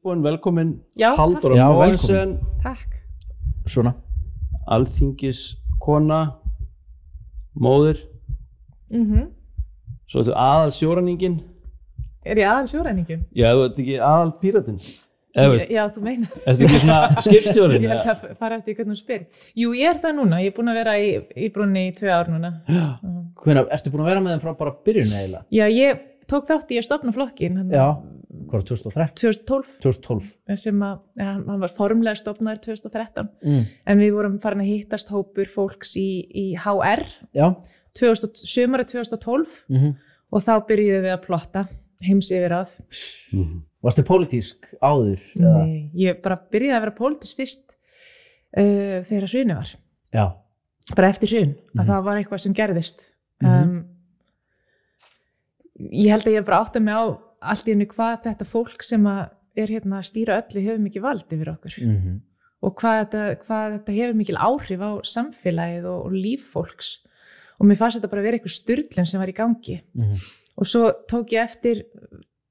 Velkomin Já, Halldóra Mogensen. Takk. Svona. Alþingiskona, móðir. Svo ertu aðal sjóræningin. Er ég aðal sjóræningin? Já, þú ert ekki aðal píratinn. Já, þú meinar. Ertu ekki svona skipstjórinn? Ég held að fara eftir hvernig þú spyrir. Jú, ég er það núna. Ég er búin að vera í brúnni í 2 ár núna. Hvenær, ertu búin að vera með þeim frá bara byrjun eiginlega? Já, ég tók þátt í að stofna flokkin. Já, hvað 2013? 2012. Sem að, hann var formlega stofnaður 2013. En við vorum farin að hittast hópur fólks í HR. Já. Sumarið 2012. Og þá byrjuðum við að plotta heims yfir að. Varstu pólitísk áður? Nei, ég bara byrjaði að vera pólitísk fyrst þegar hrunið var. Já. Bara eftir hrun, að það var eitthvað sem gerðist. Ég held að ég bara átta mig á allt í henni hvað þetta fólk sem er hérna að stýra öllu hefur mikið vald yfir okkur. Og hvað þetta hefur mikil áhrif á samfélagið og líf fólks. Og mér fannst þetta bara vera eitthvað sturlun sem var í gangi. Og svo tók ég eftir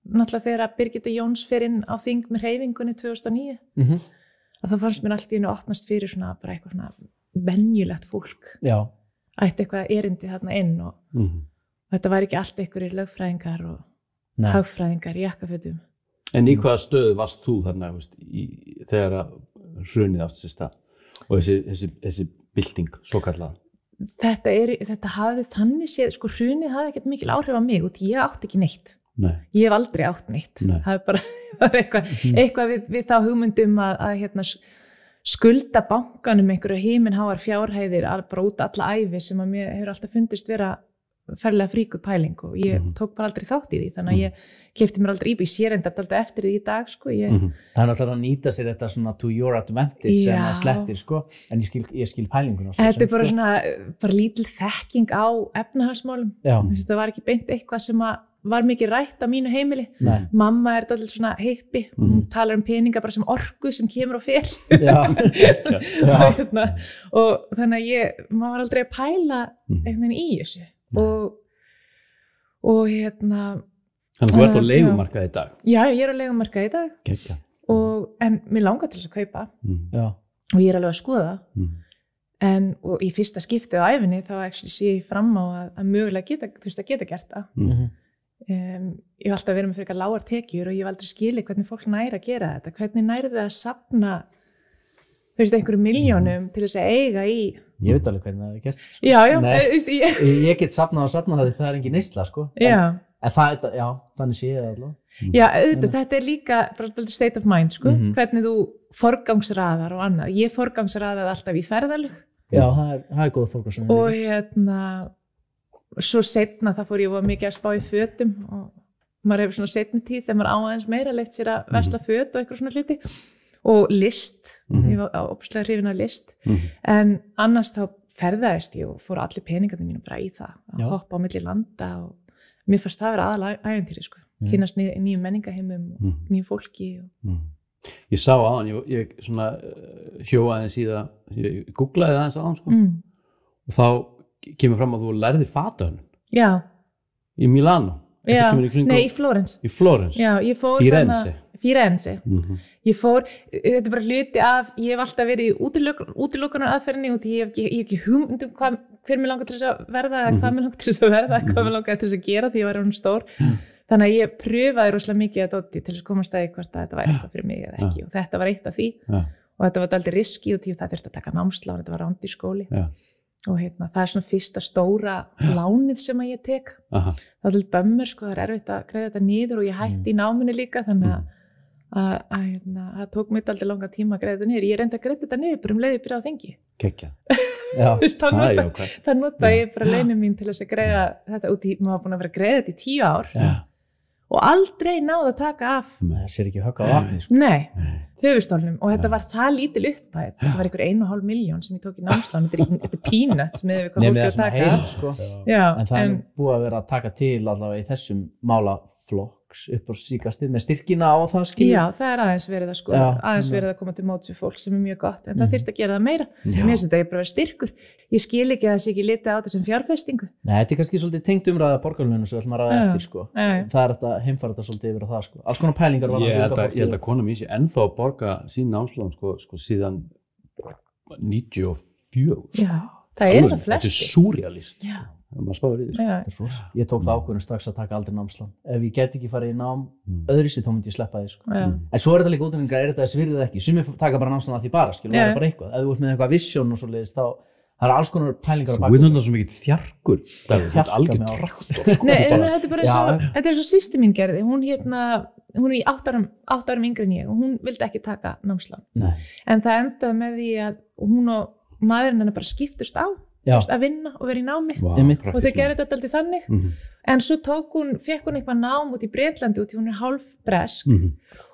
náttúrulega þegar Birgitta Jóns fer inn á þing með hreyfingunni 2009 að það fannst mér allt í hennu opnast fyrir svona bara eitthvað svona venjulegt fólk ætti eitthvað erindi þarna inn og þetta var ekki allt einhverjir lögfræðingar og hagfræðingar í jakkafötum. En í hvaða stöðu varst þú þarna þegar hrunið átti sér stað og þessi bylting svo kallað? Þetta hafði þannig séð, sko hrunið hafði ekkert mikil áhrif á mig og ég átti ekki neitt. Nei. Ég hef aldrei átt neitt. Það er bara eitthvað við þá hugmyndum að hérna, skulda bankanum einhverju himinháar fjárhæðir bara út alla ævi sem að mér hefur alltaf fundist vera ferlega fríkur pæling og ég tók bara aldrei þátt í því þannig að ég keypti mér aldrei íbúð sér enda alltaf eftir því í dag sko. Það er náttúrulega að nýta sér þetta svona to your advantage sem að slettir sko en ég skil pælinguna. Þetta er bara svona bara lítil þekking á efnahagsmálum. Þetta var ekki beint eitthvað sem að var mikið rætt á mínu heimili. Mamma er alltaf svona hippi, hún talar peninga bara sem orku sem kemur og fer. Og þannig að maður var aldrei að pæla einhvern veginn í þessu. Og hérna Þannig að þú ert á leigumarkaði í dag? Já, ég er á leigumarkaði í dag. En mér langar til þess að kaupa. Og ég er alveg að skoða. Og í fyrsta skiptið á æfinni þá sé ég fram á að mögulega geta gert það. Ég hef alltaf verið með fyrir lágar tekjur og ég hef aldrei skilið hvernig fólk næri að gera þetta. Hvernig næri það að safna einhverju milljónum til þess að eiga í. Ég veit alveg hvernig það er gert. Sko. Já. Ég get safnað og safnað það er engin neysla sko. En þannig sé ég það alveg. Já, auðvitað, þetta er líka bara state of mind sko. Hvernig þú forgangsraðar og annað. Ég forgangsraðaði alltaf í ferðalög. Já, það er góð forgangsraðar. Og svo seinna það fór ég mikið að spá í fötum og maður hefur svona seinni tíð þegar maður á aðeins meira leyft sér að versla föt og eitthvað svona hluti og list, ég var óbúslega hrifin af list en annars þá ferðaðist ég og fór allir peningarnir mínu bara í það að hoppa á milli landa og mér fannst það vera aðalægantýri sko, kynnast nýjum menningaheimum og nýjum fólki Ég sá aðan, ég svona hjóa aðeins í það, ég googlaði aðeins aðan sko og þá kemur fram að þú lærði fatahönnun. Já. Í Milano. Já, nei, í Flórens. Í Flórens. Já, ég fór Firenze. Ég fór, þetta er bara hluti af, ég hef alltaf verið í útilokunar aðferðinni og því ég hef ekki hugmynd hver mér langar til þess að verða eða hvað mér langar til þess að verða, hvað mér langar til þess að gera því ég var orðin stór. Þannig að ég pröfaði rosalega mikið að dóti til þess að komast að hvort að þetta væri eitthvað fyrir mig eða ekki og þetta var eitt af því og þetta var dálítið riski og því það þurfti að taka námslán, þetta var rándýr skóli. Og það er svona fyrsta stóra lánið sem að ég tek það er til bömmur, sko, það er erfitt að greiða þetta niður og ég hætti í náminu líka þannig að það tók mér aldrei langa tíma að greiða þetta niður ég reyndi að greiða þetta niður, bara leið ég byrjaði á þingi það nota ég bara launum mín til þess að greiða þetta út í, maður var búin að vera að greiða þetta í 10 ár og aldrei náði að taka af það sér ekki högg á vatni sko. Nei, höfuðstólnum og þetta var það lítil upphæð þetta var einhver 1,5 milljón sem ég tók í námslán þetta er peanuts með hvað fólk að taka sko. En það er búið að vera að taka til allavega í þessum málaflokk upp á síkastið með styrkina á það skilur. Já, það aðeins verið að sko, aðeins verið að koma til móts við fólk sem mjög gott, en það þyrfti að gera það meira. Mér finnst þetta bara styrkur. Ég skil ekki að það sé ekki litið á þetta sem fjárfestingu. Nei, þetta kannski svolítið tengt umræða borgarlaunum sem við ætlum að ræða eftir sko. Það þetta heimfæra þetta svolítið yfir á það sko. Alls konar pælingar var ég held að kona mín sé ennþá að borga sín námslán sko síðan 94. Já, það það flestir. Þetta súrrealist. Maður spáður í því. Ég tók það ákvörðun strax að taka aldrei námslán. Ef ég get ekki farið í nám öðruvísi þá myndi ég sleppa því sko. En svo þetta líka útlendingar, þetta svirðið ekki. Sumir taka bara námslán að því bara, skilur, það bara eitthvað. Ef þú ert með eitthvað vision og svoleiðis þá það alls konar pælingar á bak. Þú ert náttúrulega svo mikið þjarkur. Það er algjör traktor sko. Nei, þetta er svo systir mín gerði. Hún er í 8 árum yngri en ég og hún vildi ekki taka námslán. En það endaði með því að hún og maðurinn hennar bara skiptust á. Að vinna og vera í námi og þau gerði þetta alltaf þannig en svo fekk hún eitthvað nám út í Bretlandi út í hún er hálf bresk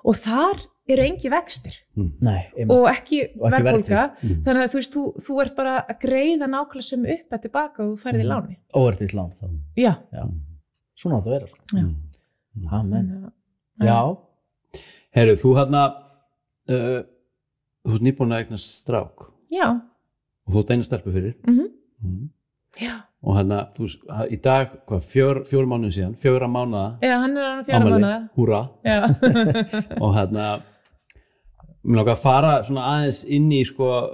og þar eru engi vextir og ekki verðbólga þannig að þú ert bara að greiða nákvæmlega sem upp að tilbaka og þú færið í láni óverðtryggt lán já. Svona átt að vera Amen já Heyrðu, þú þú ert nýbúin að eignast strák já og þú ert eina stelpu fyrir Já. og þú í dag, hvað, 4 mánuði síðan 4 mánuða já, hann er 4 mánuða húrra og mér langar að fara svona aðeins inn í sko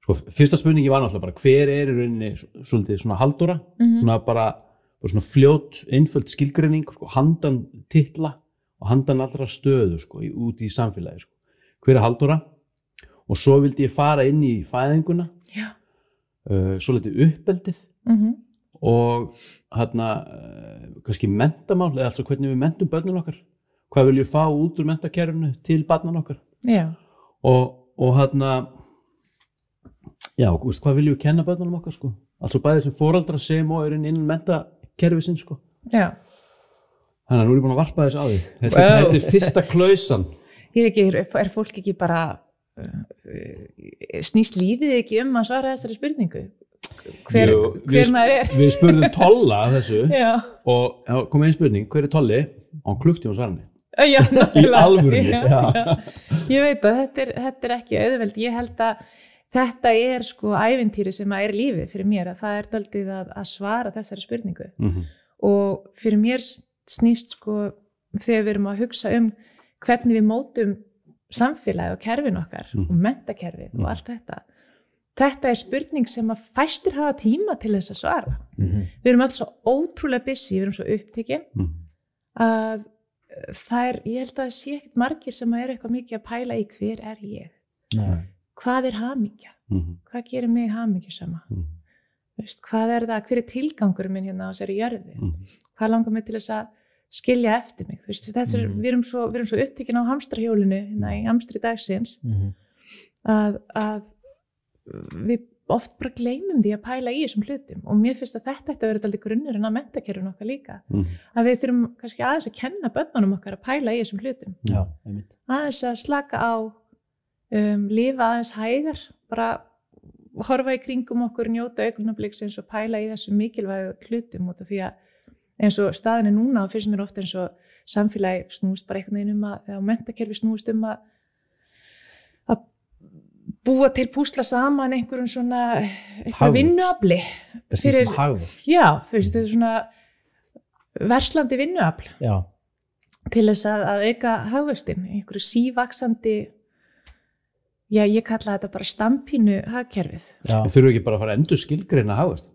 fyrsta spurningi var náttúrulega bara hver er í rauninni svolítið svona Halldóra svona bara svona fljót, einföld skilgreining sko, handan titla og handan allra stöðu sko, út í samfélagi sko. Hver er Halldóra? Og svo vildi ég fara inn í fæðinguna, svolítið uppeldið og kannski menntamál, eða altså hvernig við mentum börnin okkar, hvað viljum við fá út úr menntakerfinu til barnan okkar. Já. Og hvað viljum við kenna börnunum okkar, sko. Altså bæði sem foreldrar sem og er innan menntakerfisins, sko. Já. Þannig að nú er ég búin að varpa þessu á því. Þetta er fyrsta klausan. Er fólk ekki bara snýst lífið ekki að svara þessari spurningu hver maður er við spurðum Tolla þessu og kom einn spurning, hver er Tolli? Og hann klukkti um svarni í alvörunni ég veit að þetta er ekki auðveld ég held að þetta er sko ævintýri sem er lífið fyrir mér að það er daldið að svara þessari spurningu og fyrir mér snýst sko þegar við erum að hugsa hvernig við mótum samfélagi og kerfin okkar og menntakerfið og allt þetta er spurning sem að fæstir hafa tíma til þess að svara við erum alls svo ótrúlega busy við erum svo upptekin að það ég held að það sé ekkert margir sem er eitthvað mikið að pæla í hver er ég hvað er hamingja hvað gerir mig hamingjusama hvað er það, hver er tilgangur minn hérna á þessari jörðu hvað langar mig til þess að skilja eftir mig við erum svo upptekin á hamstrahjólinu í hamstri dagsins að við oft bara gleymum því að pæla í þessum hlutum og mér finnst að þetta ætti að vera alltaf grunnurinn að menntakerfinu okkar líka að við þurfum kannski aðeins að kenna börnunum okkar að pæla í þessum hlutum aðeins að slaka á lifa aðeins hægar bara horfa í kringum okkur njóta augnabliksins og pæla í þessum mikilvægu hlutum út af því að eins og staðin er núna og fyrst mér ofta eins og samfélagi snúist bara einhvern veginn eða menntakerfi snúist að búa til púsla saman einhverjum svona vinnuafli fyrir hagvöxt já, þetta er svona verslandi vinnuafl til þess að auka hagvöxtin einhverju sívaxandi ég kalla þetta bara stampínu hagkerfið þurfum ekki bara að fara að endur skilgreina hagvöxt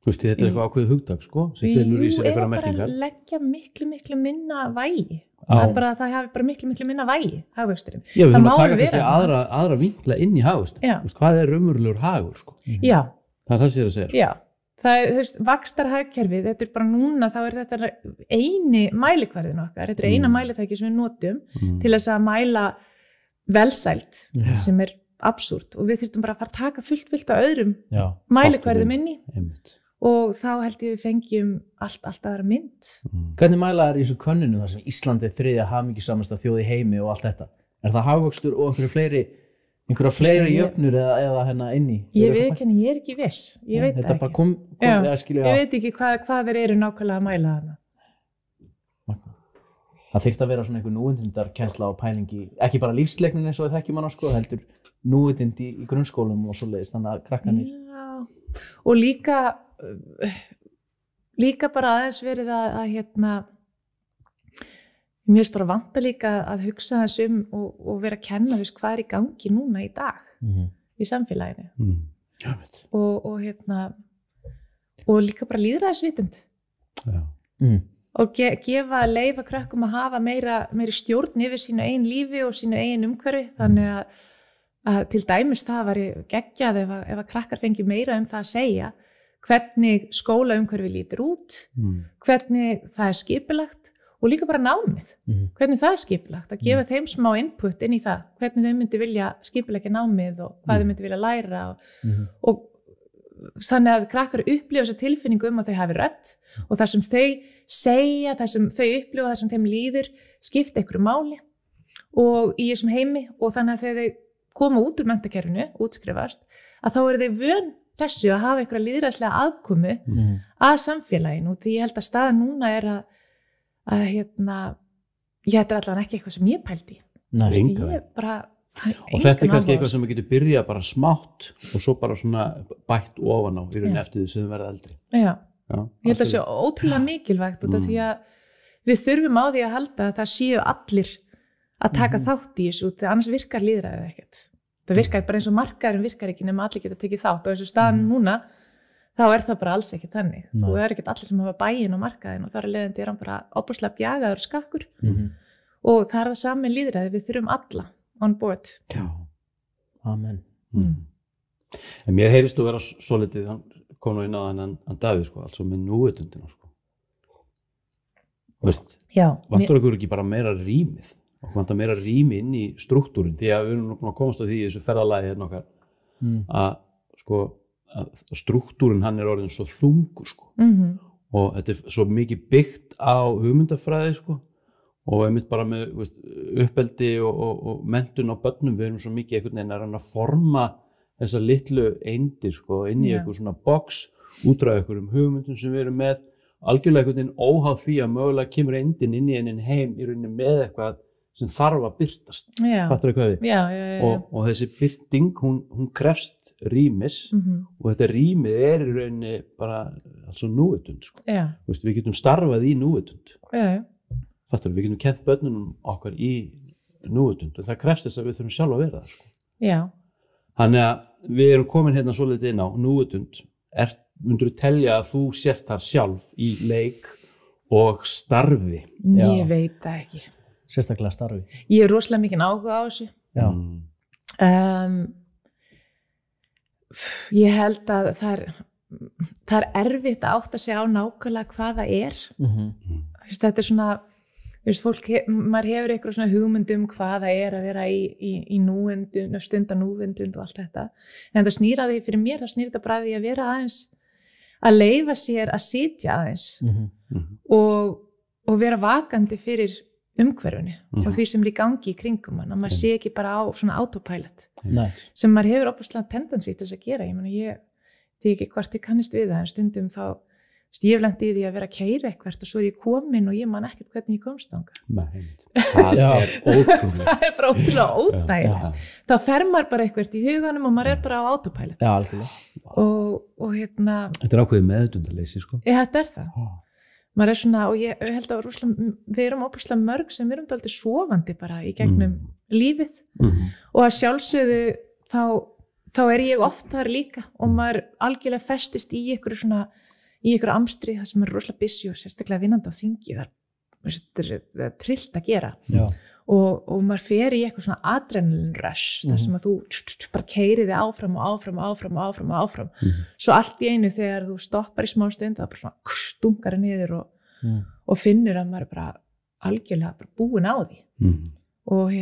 þetta er eitthvað ákveðið hugtak sko sem felur í sér einhverja merkingar bara leggja miklu minna vægi það hafi bara miklu minna vægi hagvöxturinn við þurfum að taka kannski aðra vinkla inn í hagvöxtur hvað er raunverulegur hagur sko það er það sem ég er að segja það er vaxtarhagkerfið þetta er bara núna þá er þetta eini mælikvarðin okkar þetta er eina mælitæki sem við notum til þess að mæla velsæld sem er absúrt og við þurfum bara að fara að taka fullt af öðrum mælikvarðum inn í og þá held ég við fengjum allt aðra mynd. Hvernig mæla er í þessu könnunum þar sem Íslandi er 3. hamingjusamasta þjóð í heimi og allt þetta? Er það hagvöxtur og einhverja fleiri jöfnur eða inn í? Ég veit ekki, ég er ekki viss. Ég veit það ekki. Ég veit ekki hvað þeir eru nákvæmlega að mæla þarna. Það þyrfti að vera svona einhver núvitundar-kennsla og pælingi, ekki bara lífsleiknin eins og við þekkjum hana sko, heldur núvitund í grunnskólum og svoleiðis, þannig að krakkanir. Já, og líka bara aðeins verið að mér finnst bara vanta líka að hugsa þess og vera að kenna þess hvað í gangi núna í dag í samfélaginu. Já, og líka bara lýðræðisvitund. Já. Og leyfa krökkum að hafa meiri stjórn yfir sínu eigin lífi og sínu eigin umhverfi, þannig að til dæmis það væri geggjað ef að krakkar fengi meira það að segja hvernig skólaumhverfi lítur út, hvernig það skipulagt og líka bara námið, hvernig það skipulagt, að gefa þeim smá input inn í það, hvernig þau myndi vilja skipuleggja námið og hvað þau myndi vilja læra og þannig að krakkar upplifa þessa tilfinningu að þau hafi rödd og það sem þau segja, það sem þau upplifa, það sem þeim líður skipta einhverju máli og í þessum heimi og þannig að þegar þau koma út úr menntakerfinu, útskrifast, að þá eru þau vön þessu að hafa einhverja lýðræðislega aðkomu að samfélaginu, því ég held að staðan núna er að þetta er allavega ekki eitthvað sem ég pældi. Og þetta er kannski eitthvað sem við getum byrjað bara smátt og svo bara svona bætt ofan á í rauninni eftir því sem við verðum eldri. Já, ég held að það sé ótrúlega mikilvægt út af því að við þurfum á því að halda að það séu allir að taka þátt í þessu, þegar annars virkar lýðræðið ekkert. Það virkar bara eins og markaðurinn virkar ekki nema allir geta tekið þátt og eins og staðan núna þá er það bara alls ekki þannig. Og það er ekkert allir sem hafa bæinn á markaðinn og þar leiðandi hann bara óbúslega bjagaður skakkur og það er það sami lýðræði, við þurfum alla on board. Já, amen. En mér heyrist þú vera svo litið, hann kom nú inn á hann Davíð sko, altså með núvitundina sko. Veist, vantar okkur ekki bara meira rýmið og vantar meira rými inn í struktúrin því að við erum nú komast á því í þessu ferðalagi hérna okkar að sko að struktúrin hann er orðin svo þungur sko og þetta er svo mikið byggt á hugmyndafræði sko og einmitt bara með uppeldi og menntun á börnum, við erum svo mikið einhvern veginn að reyna að forma þessa litlu eindir sko inn í einhver svona box út frá einhverjum hugmyndum sem við erum með, algjörlega einhvern veginn óháð því að mögulega kemur eindin inn í einin heim í rauninni með eitthvað sem þarf að birtast, fattur þau hvað við? Já. Og þessi birting, hún krefst rýmis og þetta rýmið er í rauninni bara alls og núvitund sko. Við getum starfað í núvitund. Fattur þau, við getum kennt börnunum okkar í núvitund og það krefst þess að við þurfum sjálf að vera það sko. Já. Þannig að við erum komin hérna svolítið inn á núvitund, myndur þú telja að þú sért þar sjálf í leik og starfi? Ég veit það ekki. Sérstaklega starfi. Ég rosalega mikinn áhuga á þessu. Já. Ég held að það er erfitt að átta sig á nákvæmlega hvað það er. Þetta er svona, maður hefur eitthvað svona hugmyndum hvað það er að vera í núvindund, stunda núvindund og allt þetta. En það snýr að því, fyrir mér það snýr þetta bara að því að vera aðeins, að leyfa sér að sitja aðeins og vera vakandi fyrir umhverfinu og því sem er í gangi í kringum hann, að maður sé ekki bara á svona autopilot sem maður hefur opaslega tendency til þess að gera. Ég því ekki hvort ég kannist við það, en stundum þá ég hef lent í því að vera að keyra eitthvað og svo er ég komin og ég man ekkert hvernig ég komst þangað. Það er ótrúlega. Það er bara ótrúlega ódægilegt. Þá fer maður bara eitthvað í huganum og maður er bara á autopilot. Já, algjörlega. Og Þetta er ákveðið meðutundaleysi sko. Þetta er það. Maður er svona, og ég held að við erum óbúslega mörg sem við erum dálítið sofandi bara í gegnum lífið og að sjálfsögðu þá er ég oft þar líka og maður algjörlega festist í einhverju amstri þar sem maður er rosalega busy og sérstaklega vinnandi á þingi, það er trillt að gera og maður fer í eitthvað svona adrenaline rush þar sem að þú bara keyrir þig áfram og áfram svo allt í einu þegar þú stoppar í smá stund það bara svona stungar niður og finnur að maður er bara algjörlega bara búin á því og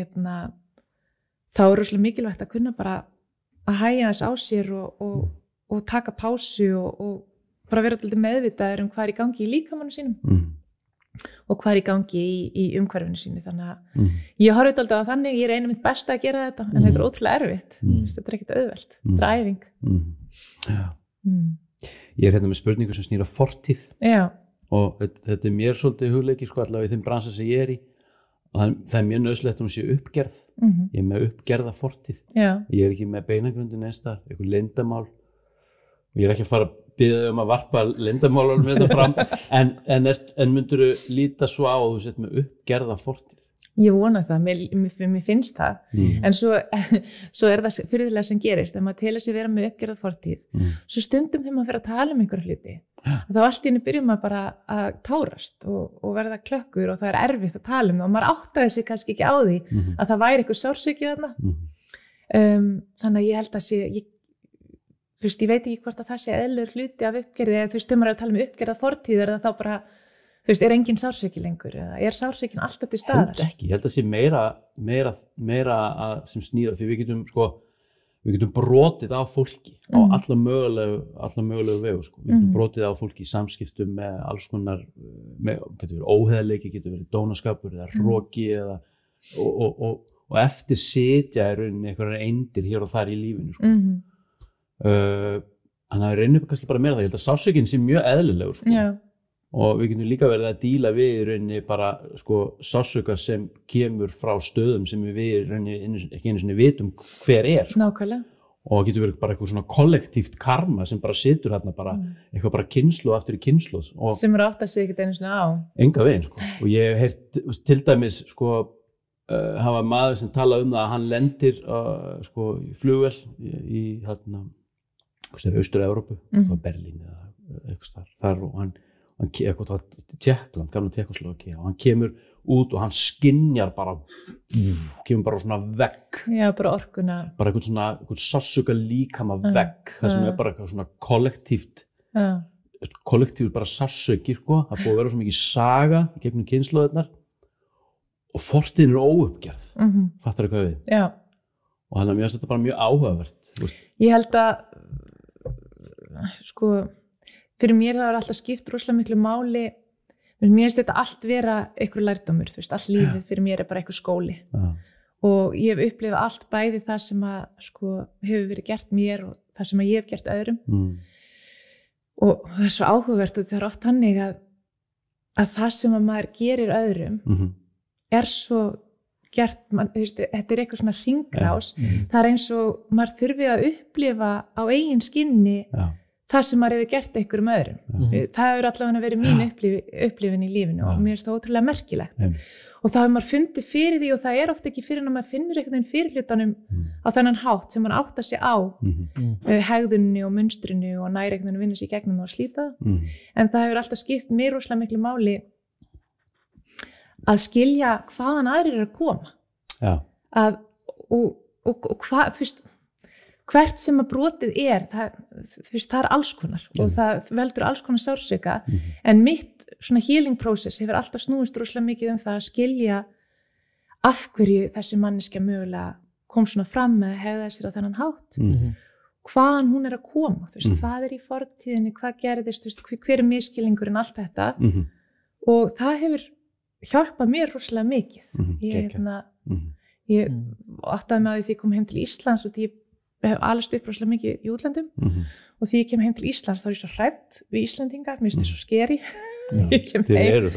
þá er rosalega mikilvægt að kunna bara að hægja þess á sér og taka pásu og bara vera alltaf meðvitaður hvað er í gangi í líkamannu sínum og hvað er í gangi í umhverfinu sínu, þannig að ég horfði alltaf á þannig, ég reyni mitt besta að gera þetta en þetta er ótrúlega erfitt, þetta er ekkert auðvelt þetta er æfing. Ég er hérna með spurningu sem snýr á fortíð og þetta er mér svolítið hugleiki sko, allavega í þeim bransa sem ég er í það mjög nauðsynlegt að hún sé uppgerð ég með uppgerða fortíð ég ekki með beinagrundin einstar eitthvað leyndamál og ég ekki að fara að biðja að varpa leyndamálunum þetta fram en myndirðu líta svo á að þú sett með uppgerða fortíð? Ég vona það, mér finnst það en svo það fyrirlega sem gerist þegar maður telur sig vera með uppgerða fortíð svo stundum þegar maður fyrir að tala einhverja hluti og þá allt í henni byrjum maður bara að tárast og verða klökkur og það erfitt að tala það og maður áttaði sig kannski ekki á því að það væri eitthvað sársauki þarna þannig að ég held að ég veit ekki hvort að það sé eðlilegur hluti af uppgerði eða þegar maður er að tala um uppgerða fortíð er það þá bara er engin sársauki lengur eða sársaukin alltaf til staðar? Ekki, ég held að sé meira sem snýra því við getum brotið á fólki á alla mögulegu vegu við getum brotið á fólki í samskiptum með alls konar getur verið óheðleiki, getur verið dónaskapur eða hroki og eftir sitja í rauninni einhverjar eindir hér og þar í lífinu þannig að rauninni kannski bara meira það, ég held að sársaukin sé mjög eðlilegur og við getum líka verið að díla við í rauninni bara sársauka sem kemur frá stöðum sem við rauninni ekki einu sinni vitum hver Nákvæmlega. Og getur verið bara eitthvað svona kollektíft karma sem bara situr hérna bara eitthvað bara kynslóð aftur í kynslóð sem átt að sig ekkert einu sinni á enga veginn og ég hef heyrt til dæmis hafa maður sem tala um það að hann lendir í flugvél í hérna Austur-Evrópu Berlín eða eitthvað þar og hann eitthvað Tékkland, gamla Tékkóslóvakía og hann kemur út og hann skynjar bara kemur bara svona vegg bara orkuna bara eitthvað sársauka líkama vegg það sem bara eitthvað svona kollektíft bara sársauki það búið að vera svo mikið saga í gegnum kynslóðirnar og fortíðin óuppgerð fattar eitthvað við og þannig að mér finnst þetta bara mjög áhugavert Ég held að fyrir mér það alltaf skipt rosalega miklu máli mér finnst þetta allt vera einhver lærdómur allt lífið fyrir mér bara einhver skóli og ég hef upplifað allt bæði það sem að hefur verið gert mér og það sem að ég hef gert öðrum og það svo áhugavert og það oft þannig að það sem að maður gerir öðrum svo gert þetta eitthvað svona hringrás það eins og maður þurfi að upplifa á eigin skinni það sem maður hefur gert einhverjum öðrum það hefur allavega verið mín upplifun í lífinu og mér finnst það ótrúlega merkilegt og þá hefur maður fundið fyrir því og það ofta ekki fyrir að maður finnur einhvern veginn fyrir hlutunum á þennan hátt sem maður áttar sig á hegðunni og munstrinu og næri einhvern veginn vinna sig í gegnum og slíta en það hefur alltaf skipt mér rosalega miklu máli að skilja hvaðan aðrir eru að koma og hvað hvert sem að brotið það alls konar og það veldur alls konar sársauka en mitt svona healing process hefur alltaf snúist rosalega mikið það að skilja af hverju þessi manneskja mögulega kom svona fram með að hegða sér á þennan hátt hvaðan hún er að koma hvað í fortíðinni, hvað gerðist hver miskilningurinn, allt þetta og það hefur hjálpað mér rosalega mikið ég áttaði með því ég kom heim til Íslands og því ég hef alast upp rosalega mikið í útlöndum og því ég kem heim til Íslands þá er ég svo hrædd við Íslendingar, mér finnst það svo skeri ég kem heim,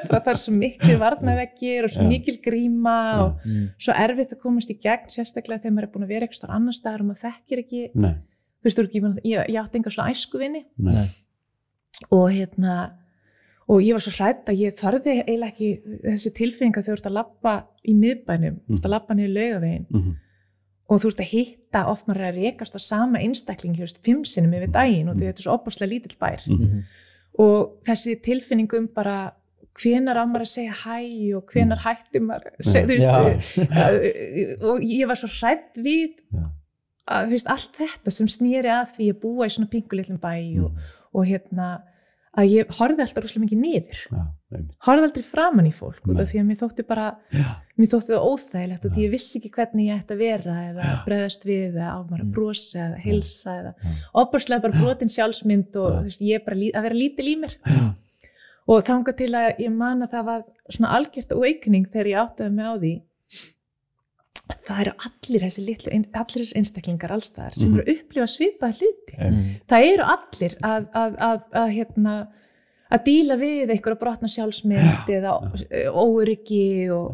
það er svo mikið varnarveggir og svo mikil gríma og svo erfitt að komast í gegn sérstaklega þegar maður er búin að vera eitthvað annars staðar og maður þekkir ekki ég átti enga svona æskuvini og ég var svo hrædd að ég þarði eiginlega ekki þessi tilfinninga þegar þú ert að labba í miðbænum, þú ert að labba niður Laugaveginn og þú ert að hitta oft maður að rekast á sama einstakling 5 sinnum yfir daginn og þetta er svo opaslega lítill bær og þessi tilfinning bara hvenær á maður að segja hæ og hvenær hætti maður og ég var svo hrædd við að allt þetta sem snýri að því að búa í svona pinkulitlum bæ og að ég horfði alltaf rosalega mikið niður horfði aldrei framan í fólk út af því að mér þótti það óþægilegt og því ég vissi ekki hvernig ég ætti að vera eða bregðast við eða á maður að brosa eða heilsa eða opaslega bara brotin sjálfsmynd og ég bara að vera lítil í mér og þangað til að ég man að það var svona algjört awakening þegar ég áttaði mig á því það eru allir þessi einstaklingar allstaðar sem eru að upplifa svipaða hluti það eru allir að díla við einhverja brotna sjálfsmynd eða óöryggi og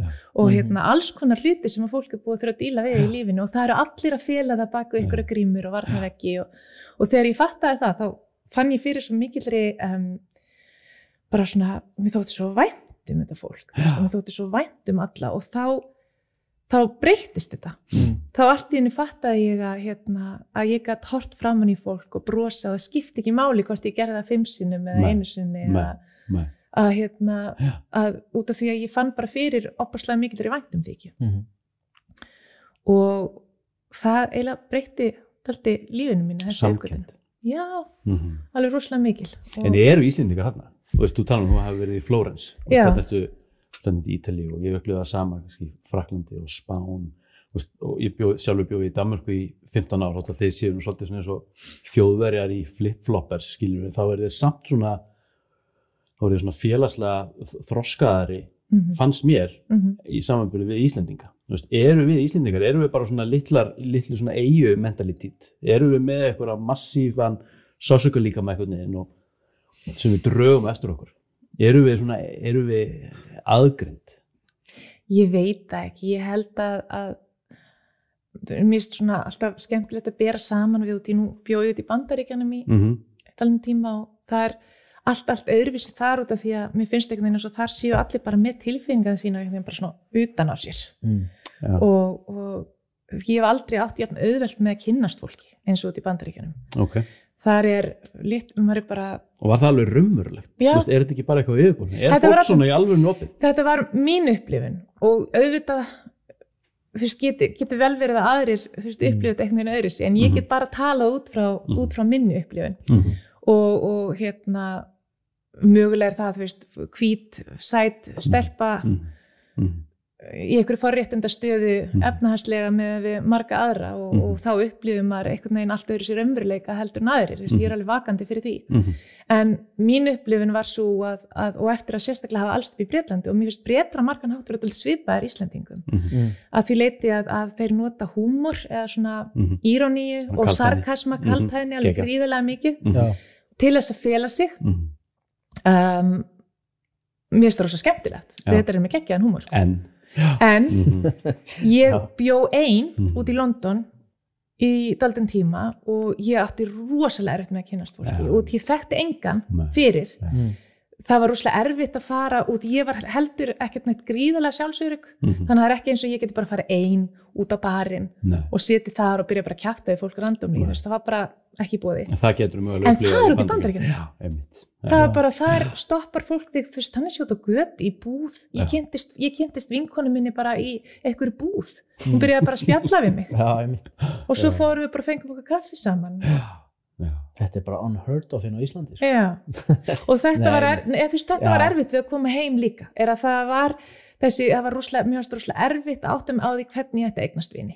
alls konar hluti sem að fólk búið að þurfa að díla við í lífinu og það eru allir að fela það bak við einhverja grímur og varnarveggi og þegar ég fattaði það þá fann ég fyrir svo mikilri bara svona, mér þótti svo vænt þetta fólk, mér þótti svo vænt alla og þá breyttist þetta. Þá allt í henni fattaði ég að ég gat hort framan í fólk og brosa og það skipti ekki máli hvort ég gerði það 5 sinnum eða 1 sinni að út af því að ég fann bara fyrir opaslega mikilværi væntumþykju. Og það eiginlega breytti dálítið lífinu mínu. Samkennd. Já, alveg rosalega mikil. En eru Íslendingar þarna? Þú talar þú hafi verið í Flórens og þetta í Ítalíu og ég upplifði það sama í Frakklandi og Spán og ég sjálfur bjó í Danmörku í 15 ár og þeir séu nú svolítið svona eins og þjóðverjar í flip-floppers skiljum við, þá er þeir samt svona þá er þeir svona félagslega þroskaðari fannst mér í samanburði við Íslendinga. Eru við Íslendingar, eru við bara svona litlu svona eyju mentalitet, eru við með eitthvað massífan sársaukalíkama einhvern veginn og sem við drögum eftir okkur? Eru við aðgreind? Ég veit það ekki. Ég held að mér finnst svona alltaf skemmtilegt að bera saman við nú bjóði út í Bandaríkjunum í talum tíma og það allt öðruvísi þar út af því að mér finnst einhvern veginn eins og þar séu allir bara með tilfinningar sína bara svona utan á sér. Og ég hef aldrei átt jafn auðvelt með að kynnast fólki eins og út í Bandaríkjunum. Okay. Þar maður bara... Og var það alveg raunverulegt? Er þetta ekki bara eitthvað yfirbúin? Fólk svona í alvöru opið? Þetta var mín upplifun og auðvitað, getur vel verið að aðrir, upplifið eitthvað en öðris, en ég get bara talað út frá minni upplifun. Og mögulega það, hvít, sæt, stelpa, í einhverju forréttindastöðu efnahagslega með við marga aðra og þá upplifum maður einhvern veginn allt öðru sér raunveruleika heldur en aðrir, ég alveg vakandi fyrir því. En mín upplifun var svo að og eftir að sérstaklega hafa alst upp í Bretlandi og mér finnst Bretar margan háttur að svipaðir Íslendingum, að því leiti að þeir nota húmor eða svona íróníu og sarkasma, kaldhæðni alveg gríðarlega mikið til þess að fela sig. Mér finnst það rosa skemmtilegt, Bretar með geggjaðan húmor. En ég bjó ein út í London í dálítinn tíma og ég átti rosalega erfitt með að kynnast fólki og ég þekkti engan fyrir. Það var rosalega erfitt að fara og ég var heldur ekkert neitt gríðarlega sjálfsörugg, þannig að það er ekki eins og ég geti bara farið ein út á barinn og sitið þar og byrja bara að kjafta við fólk randomli, það var bara ekki boðið. En það getur mögulega upplifað í Bandaríkjunum. Það er bara, þar stoppar fólk þig, hann sjótt á götu í búð, ég kynntist vinkonu minni bara í einhverju búð, hún byrjaði bara að spjalla við mig og svo fórum við bara að fengum okkur kaffi saman. Þetta bara unheard of inn á Íslandi. Og þetta var erfitt við að koma heim líka, að það var rosalega erfitt að átta mig á því hvernig ég ætti að eignast vini.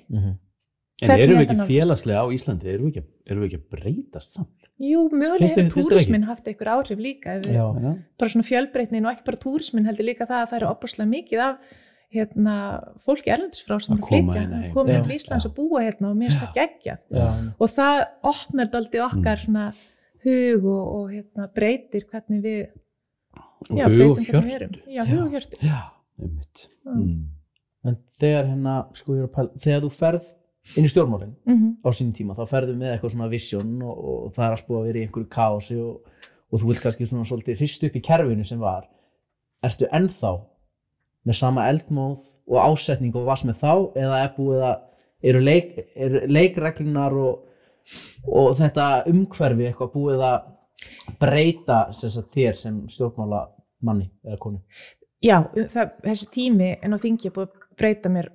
En erum við ekki félagslega á Íslandi, erum við ekki að breytast samt? Jú, mögulega hefur túrismin haft einhver áhrif líka, bara svona fjölbreytnin og ekki bara túrismin heldur líka það að það eru opaslega mikið af fólki erlendis frá sem flytja, komið til Íslands og búa og mér finnst það geggjað og það opnar dálítið okkar svona hug og breytir hvernig við hug og hjörtu. Hug og hjörtu. En þegar þú ferð inn í stjórnmálin á sínum tíma, þá ferðu með eitthvað svona vision og það er allt búið að vera í einhverju kaosi og þú vilt kannski svona svolítið hrista upp í kerfinu sem var. Ertu ennþá með sama eldmóð og ásetning og varst með þá eða eru leikreglunar og þetta umhverfi eitthvað búið að breyta þér sem stjórnmálamanni eða konu? Já, þessi tími en á þingi er búið að breyta mér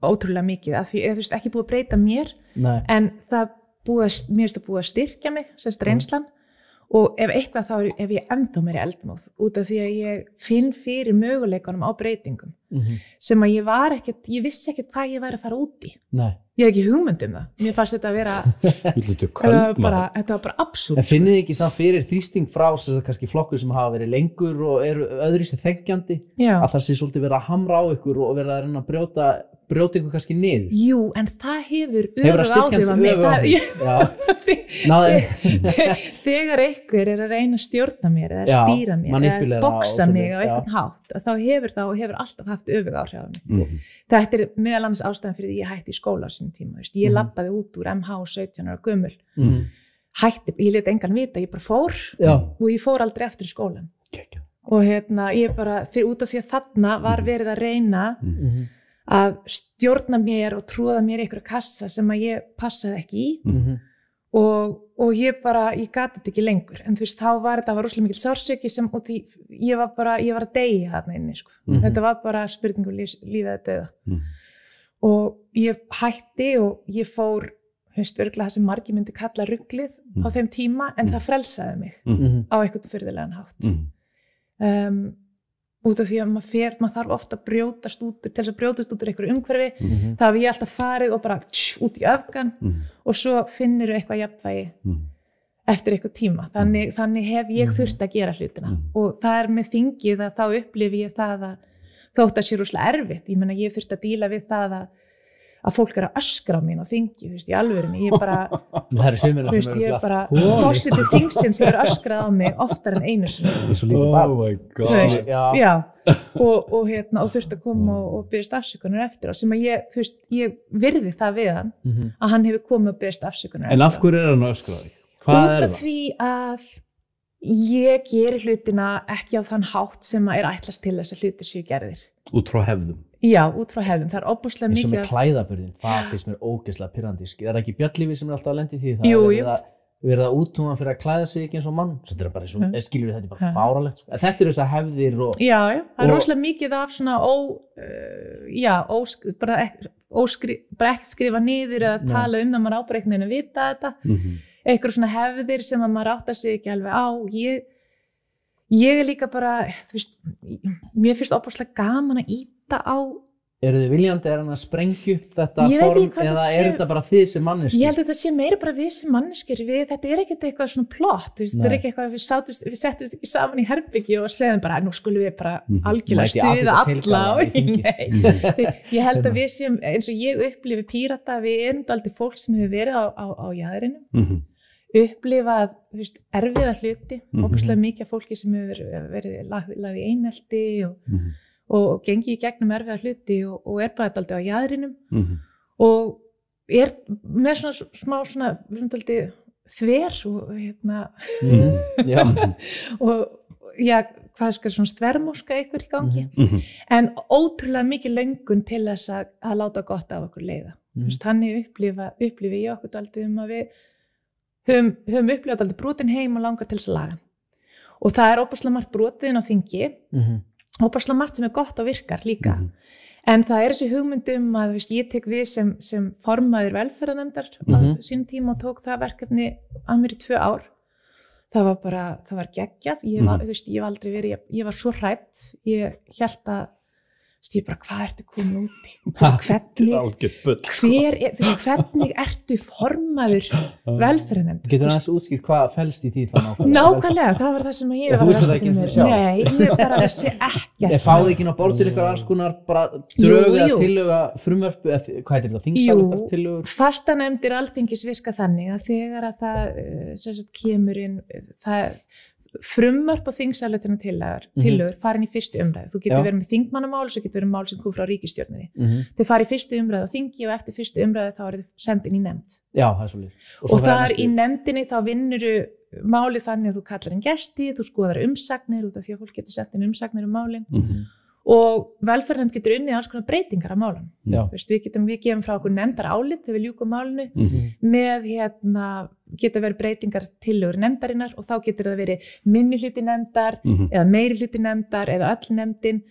ótrúlega mikið, af því ekki búið að breyta mér. Nei. En mér finnst það búið að styrkja mig, reynslan og ef eitthvað þá ef ég ennþá meiri eldmóð út af því að ég finn fyrir möguleikunum á breytingum sem að ég vissi ekkert hvað ég væri að fara út í. Nei. Ég hef ekki hugmynd það. Mér fannst þetta að vera þetta var bara absúrt. En finnið þið ekki samt fyrir þrýsting frá kannski flokkur sem hafa verið lengur og eru öðruvísi þenkjandi að það sé svolítið verið að hamra á ykkur og verið að reyna að brjóta brjóta ykkur kannski niður? Jú, en það hefur áhrif á mig. Þegar einhver að reyna að stjórna mér eða stýra mér eða boxa mig á einhvern hátt, þá hefur alltaf haft öfug áhrif á mig. Þetta meðal annars ástæðan fyrir því ég hætti í skóla á sínum tíma. Ég labbaði út úr MH 17 ára gömul. Hætti, ég lét engan vita, ég bara fór og ég fór aldrei aftur í skólan. Og ég bara, út af því að þarna var verið að reyna að stjórna mér og tróða mér í einhverja kassa sem að ég passaði ekki í og ég gat þetta ekki lengur, en þú veist, þá var rosalega mikill sársauki sem, og því ég var að deyja þarna inni, sko. Þetta var bara spurning um lífið eða dauða. Og ég hætti og ég fór, örugglega það sem margir myndi kalla ruglið á þeim tíma, en það frelsaði mig á einhvern furðulegan hátt. Út af því að maður þarf ofta að brjótast út til þess að brjótast út úr einhverju umhverfi, þá hef ég alltaf farið og bara út í öfgan og svo finnur eitthvað jafnvægi eftir eitthvað tíma. Þannig hef ég þurft að gera hlutina og það með þingið að þá upplifi ég það að þótt að sé rosalega erfitt. Ég meina, ég hef þurft að díla við það að fólk að öskra á mín á þingi, í alvörunni. Ég bara, forseti þingsins hefur öskrað á mig oftar en einu sinni. Oh my god. Já, og þurft að koma og biðjast afsökunar eftir og sem að ég virði það við hann, að hann hefur komið og biðjast afsökunar eftir. En af hverju hann að öskra á þig? Hvað út af því að ég geri hlutina ekki á þann hátt sem að ætlast til þess að hluti séu gerðir. Út frá hefðum? Já, út frá hefðum. Það óbúslega mikið. Eins og með klæðaburðin, það finnst mér ógeðslega pirrandi. Það ekki Björnlífi sem alltaf að lendi því? Jú. Verið að útúma fyrir að klæða sig ekki eins og mann. Þetta bara eins og, skilur við, þetta bara fáralegt. Þetta þessar hefðir og... Já, það rosalega mikið af svona bara ekkert skrifa niður eða tala það, maður á bara einhvern veginn að vita þetta. Eitthvað svona hefðir sem að maður áttar sig ekki alveg á. Ég líka bara, þú veist, mér finnst óbúslega gaman að íta á. Eru þið viljandi hann að sprengja upp þetta form eða þetta bara þið sem manneskjur? Ég held að þetta sé meira bara við sem manneskjur. Þetta ekkert eitthvað svona plott, þetta ekki eitthvað við settumst ekki saman í herbyggi og segðum bara, nú skulum við bara algjörlega stuða alla. Ég held að við sem, eins og ég upplifi Pírata, við erum aldrei fólk sem hefur verið á jaðrinum. Upplifað erfiða hluti, óbúslega mikið af fólki sem hefur verið lagði í einelti og gengið í gegnum erfiða hluti og bara dálítið á jaðrinum og með svona smá svona dálítið þver og og svona stvermóska einhver í gangi en ótrúlega mikið löngun til þess að láta gott af okkur leiða. Þannig upplifi ég okkur dálítið að við höfum upplifað aldrei brotin heim og langar til þess að laga. Og það óbúslega margt brotin á þingi, óbúslega margt sem gott og virkar líka. En það þessi hugmyndum að ég tek við sem formaður velferðarnefndar á sínum tíma og tók það verkefni að mér í 2 ár. Það var geggjað. Ég var svo hrædd. Ég hélt að hvað ertu komin út í? Hvernig ertu formaður velferðarnefndar? Getur aðeins útskýrt hvað felst í því það nákvæmlega? Það var það sem ég var að velta fyrir mér. Nei, ég bara vissi ekkert. Fáðu ekki ná bortir ykkur alls konar bara drög eða tillöga frumvörpu, hvað heitir það, þingsályktastillögur? Fastanefndir Alþingis virka þannig að þegar að það kemur inn frumvörp og þingsályktastillögur fara inn í fyrstu umræðu. Þú getur verið með þingmannamál, svo getur verið mál sem kom frá ríkisstjórninni. Þau fara í fyrstu umræðu á þingi og eftir fyrstu umræðu þá þau send inn í nefnd. Já, það svolítið. Og þar í nefndinni þá vinnurðu málið þannig að þú kallar inn gesti, þú skoðar umsagnir út af því að fólk getur sett inn umsagnir málin. Og velferðarnefnd getur unnið alls konar breytingar á málum. Við gefum frá okkur nefndar álit þegar við ljúkum málinu með geta verið breytingar tillögur nefndarinnar og þá getur það verið minnihluti nefndar eða meirihluti nefndar eða öll nefndin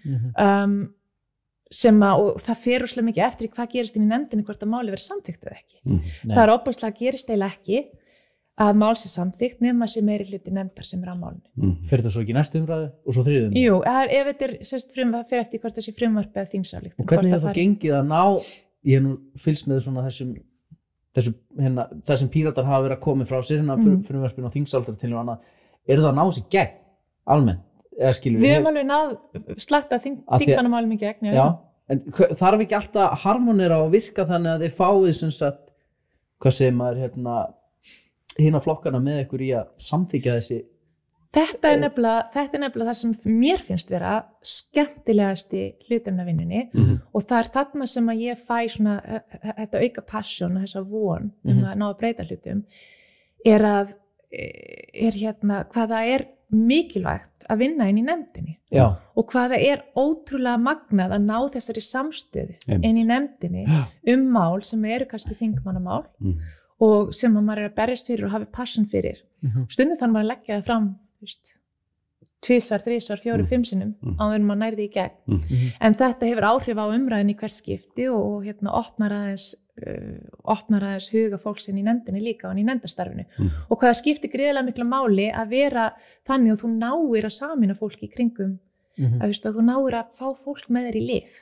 og það fer rosalega mikið eftir hvað gerist inn í nefndinni hvort að máli verið samþykkt eða ekki. Það óbúslega gerist eiginlega ekki að mál sé samþykkt nema sé meirihluti nefndar sem á málinu. Fer þetta svo ekki í næstu umræðu og svo þriðju umræðu? Jú, ef þetta það fer eftir hvort það sé frumvarp eða þingsályktun. Og hvernig það gengið að ná, ég hef nú fylgst með svona það sem Píratar hafa verið að koma frá sér frumvarpinu og þingsályktun og annað, það að ná sér gegn almennt? Við höfum alveg náð slagta þingmannamálum í gegn, já. en þarf ekki alltaf harmonera og virka þannig að þið fáið sem sagt, hvað segir maður hina flokkana með ykkur í að samþykja þessi. Þetta er nefnilega það sem mér finnst vera skemmtilegasti hluturinn af vinnunni og það er þarna sem að ég fæ svona þetta auka passion og þessa von að ná að breyta hlutum hvað það er mikilvægt að vinna inn í nefndinni og hvað það er ótrúlega magnað að ná þessari samstöðu inn í nefndinni mál sem eru kannski þingmannamál og sem að maður að berjast fyrir og hafi passion fyrir. Stundum þannig maður að leggja það fram 2, 3, 4, 5 sinnum áður en maður nærði í gegn. En þetta hefur áhrif á umræðinni í hvert skipti og opnar aðeins huga fólksinn í nefndinni líka og í nefndastarfinu. Og hvað skiptir gríðarlega miklu máli að vera þannig að þú náir að samina fólki í kringum, að þú náir að fá fólk með þér í lið.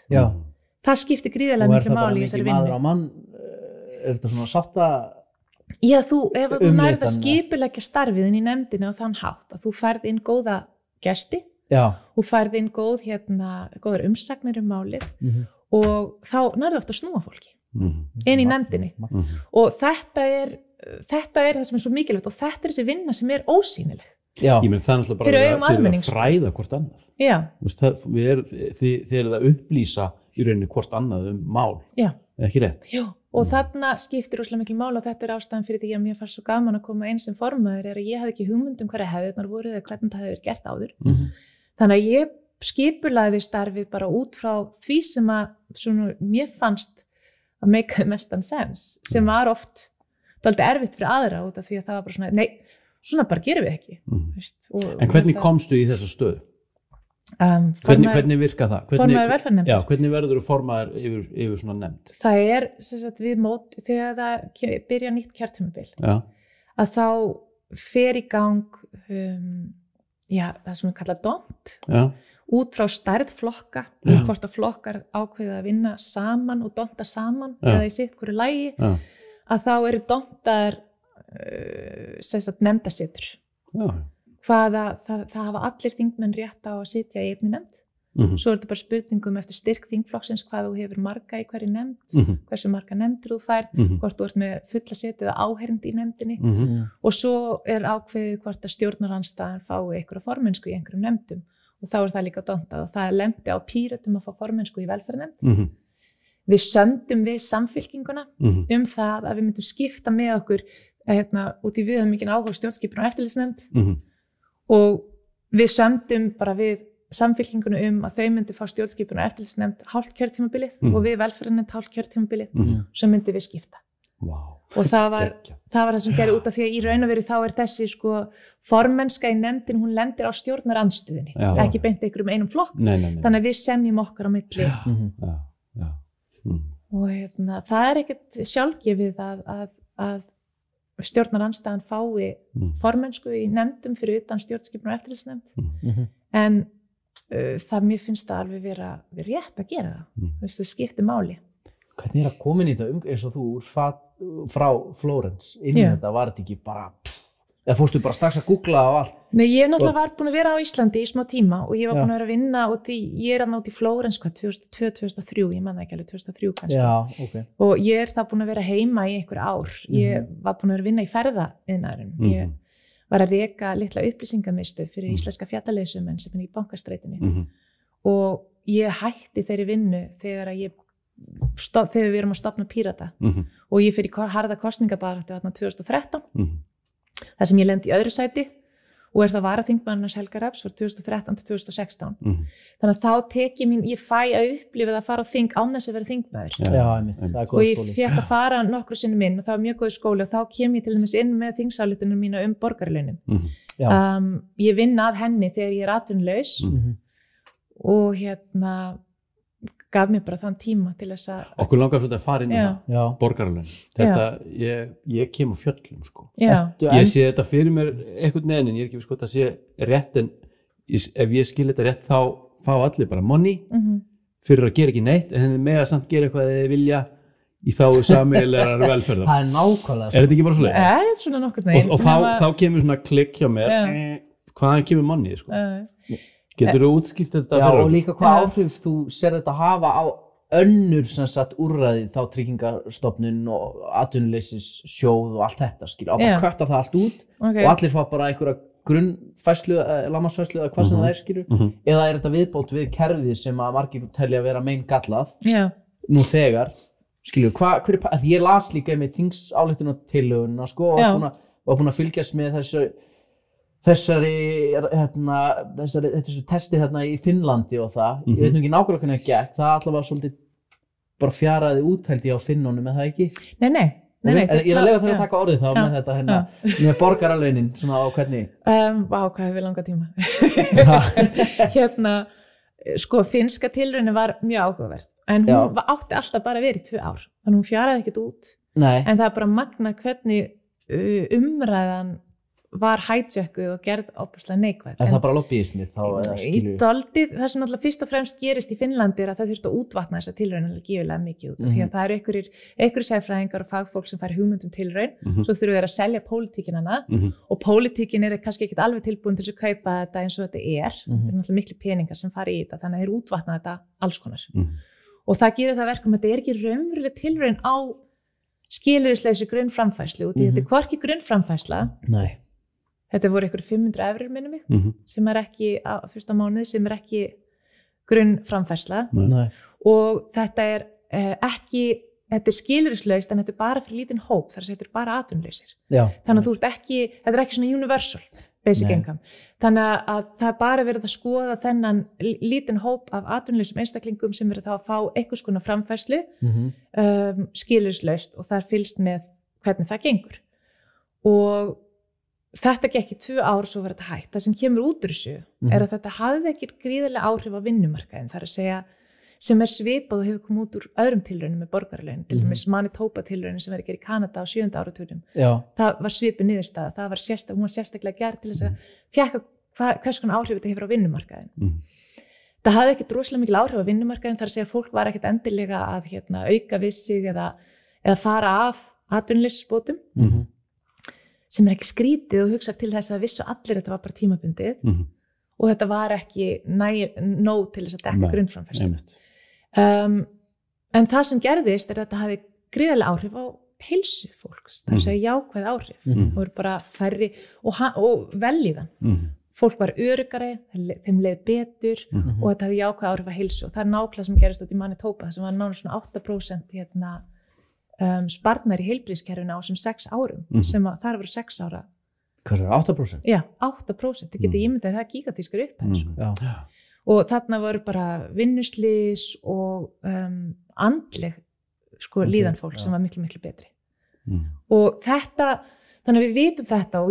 Það skiptir gríðarlega miklu máli í þessari vinnu. Og er það bara mikið maður á mann, er þetta svona sátta? Já, ef þú nærð að skipuleggja starfiðin í nefndinni á þann hátt að þú færð inn góða gesti og færð inn góðar umsagnir málið og þá nærðu oft að snúa fólki inn í nefndinni og þetta er það sem er svo mikilvægt og þetta er þessi vinna sem er ósýnileg. Ég menn það er náttúrulega bara fyrir að fræða hvort annað. Þið eruð að upplýsa í rauninni hvort annað mál, ekki rétt? Já. Og þarna skiptir óslega miklu mál og þetta er ástæðan fyrir því að mér fannst svo gaman að koma eins sem formaður að ég hafði ekki hugmynd hverja hefðirnar voru eða hvernig það hefði verið gert áður. Þannig að ég skipulagði starfið bara út frá því sem að svona, mér fannst að make the mestan sense sem var oft dálítið erfitt fyrir aðra út af því að það var bara svona, nei, svona bara gerum við ekki. En hvernig komstu í þessa stöðu? Hvernig virka það? Formaður velferðarnefndar. Já, hvernig verður þú formaður yfir svona nefnd? Það er sem sagt við þegar það byrja nýtt kjörtímabil að þá fer í gang það sem við kalla dont út frá stærð flokka hvort að flokkar ákveða að vinna saman og donta saman eða í sitt hverju lagi að þá eru dontar sem sagt nefndasetur. Það hafa allir þingmenn rétt á að sitja í einni nefnd. Svo er þetta bara spurningum eftir styrk þingflokksins hvað þú hefur marga í hverju nefnd, hversu marga nefndir þú færð, hvort þú ert með fulla setið eða áheyrend í nefndinni og svo er ákveðið hvort að stjórnarandstaðan fái einhverja formennsku í einhverjum nefndum og þá er það líka dontað og það er lemdi á Pírötum að fá formennsku í velferðarnefnd. Við sömdum við samfylkinguna það að við myndum skipta með okkur út í við höfum mikinn áhuga á stjórnskipunar og eftirlitsnefnd og við sömdum bara við samfylkinguna að þau myndi fá stjórnskipunar og eftirlitsnefnd hálft kjörtímabilið og við velferðarnefnd hálft kjörtímabilið sem myndi við skipta. Og það var það sem gerði út af því að í raun og veru þá er þessi formennska í nefndin, hún lendir á stjórnarandstöðunni, ekki beint einum flokk, þannig að við semjum okkar á milli. Og það er ekkert sjálfgefið að stjórnarandstaðan fái formennsku í nefndum fyrir utan stjórnskipunar og eftirlitsnefnd en það mér finnst það alveg vera rétt að gera það, það skiptir máli. Hvernig að koma inn í þetta eins og þú frá Flórens inn í þetta, var þetta ekki bara eða fórstu bara strax að googla og allt? Nei, ég náttúrulega var búin að vera á Íslandi í smá tíma og ég var búin að vera að vinna ég er út í Flórens 2002-2003, ég man það ekki alveg 2003 kannski. Og ég er það búin að vera heima í einhver ár. Ég var búin að vera að vinna í ferðaiðnaðinum. Ég var að reka litla upplýsingamiðstöð fyrir íslenska fjallaleiðsögumenn sem er í Bankastrætinni og ég hætti þeirri vinnu þegar við erum að stofna Pírata og ég fer í harða kosningabaráttu 2013 þar sem ég lendi í öðru sæti og það varaþingmannarins Helga Rafns frá 2013 til 2016. Þannig að þá ég fæ að upplifa að fara á þing án þess að vera þingmaður. Og ég fékk að fara nokkru sinnum inn og það var mjög góð skóli og þá kem ég til dæmis inn með þingsályktunum mína borgarlaunin. Ég vinn að henni þegar ég er atvinnulaus og gaf mér bara þann tíma til þess að okkur langar svolítið að fara inn í það borgaralaun. Þetta, ég kem á fjöllum ég sé þetta fyrir mér einhvern veginn, ég er ekki viss hvort að sé rétt en ef ég skil þetta rétt þá fá allir bara money fyrir að gera ekki neitt en þeir með að samt gera eitthvað þeir vilja í þágu sameiginlegrar velferðar. Það er nákvæmlega Er þetta ekki bara svoleiðis? Það er svona nokkurn veginn. Og þá kemur svona klikk hjá mér hvaðan kemur money Getur þú útskýrt þetta fyrir? Já, og líka hvað áhrif þú sér þetta hafa á önnur sem sagt úrræði þá Tryggingastofnun og atvinnuleysissjóð og allt þetta skilur, bara kötta það allt út og allir fá bara einhverja grunnfærslu, lágmarksfærslu eða hvað sem það skilur, eða þetta viðbót við kerfið sem að margir telja að vera mein gallað nú þegar skilur, að ég las líka með þingsályktunartillöguna sko, og var búin að fylgjast með þessu testi hérna í Finnlandi og það, ég veit nú ekki nákvæmlega hvernig það gekk, það allavega svolítið bara fjaraði út held ég á Finnunum, er það ekki? Nei, ég að leyfa þér að taka orðið þá með þetta hérna, með borgaralaunin svona á hvernig hvað hefur langa tíma hérna, sko finnska tilraunin var mjög áhugavert en hún átti alltaf bara að vera í 2 ár þannig hún fjaraði ekkert út en það er bara magnað hvernig umræðan var hijackuð og gerð óbúslega neikvæð. Er það bara lobbyismir þá eða skilur? Í dálítið, það sem alltaf fyrst og fremst gerist í Finnlandi er að það þurfti að útvatna þessa tilraun gífulega mikið út af því að það eru einhverjir sérfræðingar og fagfólk sem fær hugmyndum tilraun svo þurfum þeir að selja pólitíkin hana og pólitíkin er kannski ekkert alveg tilbúin til að kaupa þetta eins og þetta er þetta er náttúrulega miklu peningar sem fara í þetta þannig að þeir útvatna þetta alls konar og það gerir það verkum að þetta er ekki raunveruleg tilraun á skilyrðisleysi grunnframfærslu og þetta er hvorki grunnframfærsla þetta voru ykkur 500 evrur minni mig sem er ekki á fyrsta mánuði sem er ekki grunnframfærsla og þetta er ekki þetta er skilyrðislaust en þetta er bara fyrir lítinn hóp þar að þetta er bara atvinnulausir þannig að þú ert ekki, þetta er ekki svona universal basic income, þannig að það er bara verið að skoða þennan lítinn hóp af atvinnulausum einstaklingum sem verið þá að fá einhvers konar framfærslu skilyrðislaust og það er fylgst með hvernig það gengur og þetta gekk í 2 ár svo var þetta hægt. Það sem kemur út úr þessu er að þetta hafði ekki gríðarlega áhrif á vinnumarkaðin. Það er að segja sem er svipað og hefur komið út úr öðrum tilraunum með borgaralaun. Til dæmis Manitoba tilraunin sem er að gera í Kanada á 7. áratugnum. Það var svipið niðurstaða. Hún var sérstaklega gerð til þess að tékka hvers konar áhrif þetta hefur á vinnumarkaðin. Það hafði ekkert rosalega mikil áhrif á vinnumarkaðin. Það er að segja að fólk var ekkert endilega að auka við sig eða fara af atvinnuleysisbótum. Sem er ekki skrítið og hugsa til þess að vissu allir þetta var bara tímabundið og þetta var ekki nóg til þess að dekka grunnframfærslu. En það sem gerðist er að þetta hafði gríðarlega áhrif á heilsu fólks, það er að segja jákvæð áhrif. Það voru bara færri og vellíðan. Fólk var öruggari, þeim leið betur og þetta hafði jákvæð áhrif á heilsu og það er nákvæmlega sem gerist út í Manitoba, það sem var nánast svona 8% sparnar í heilbrigðiskerfinu á þessum 6 árum sem að þar voru 6 ára. Hvað er það, 8%? Já, 8%, það getur ímyndað það gigantískar upphæð sko. Og þarna voru bara vinnuslys og andleg sko, líðan fólk sem var miklu betri og þetta þannig að við vitum þetta og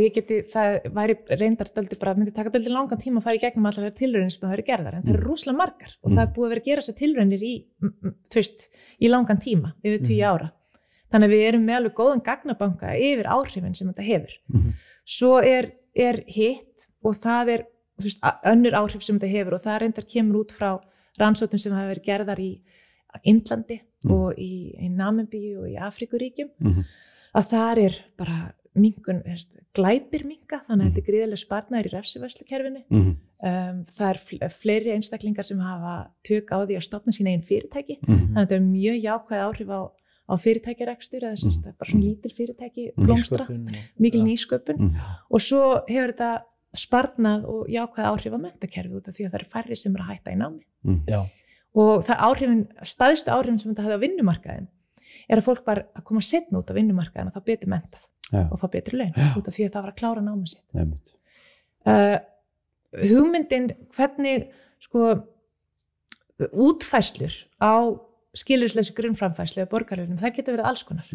það væri reyndardöldi bara, myndi taka döldi langan tíma að fara í gegnum allar þær tilraunir sem það eru gerðar en það eru rosalega margar og það er búið að vera að gera þessar tilraunir í langan tíma, yfir 10 ára þannig að við erum með alveg góðan gagnabanka yfir áhrifin sem þetta hefur svo er hitt og það er önnur áhrif sem þetta hefur og það reyndar kemur út frá rannsóknum sem hafa verið gerðar í Indlandi og í Namibíu og í Afríkuríkjum að þar er bara minnkun, glæpir minnka þannig að þetta er gríðarlega sparnaður í refsivörslukerfinu það er fleiri einstaklingar sem hafa tök á því að stofna sína eigin fyrirtæki þannig að þetta er mjög jákvæð áhrif á fyrirtækjarekstur eða sem bara svona lítil fyrirtæki blómstra, mikil nýsköpun og svo hefur þetta sparnað og jákvæð áhrif á menntakerfi út af því að það eru færri sem eru að hætta í námi og það staðstu áhrifin sem þetta hafði á vinnumarkaðin er að fólk var að koma seinna út á vinnumarkaðin og þá betur menntað og fá betri laun út af því að það var að klára námið sitt. Hugmyndin hvernig sko útfærslur á skilyrðislausu grunnframfærslu eða borgaralaunum, það getur verið alls konar.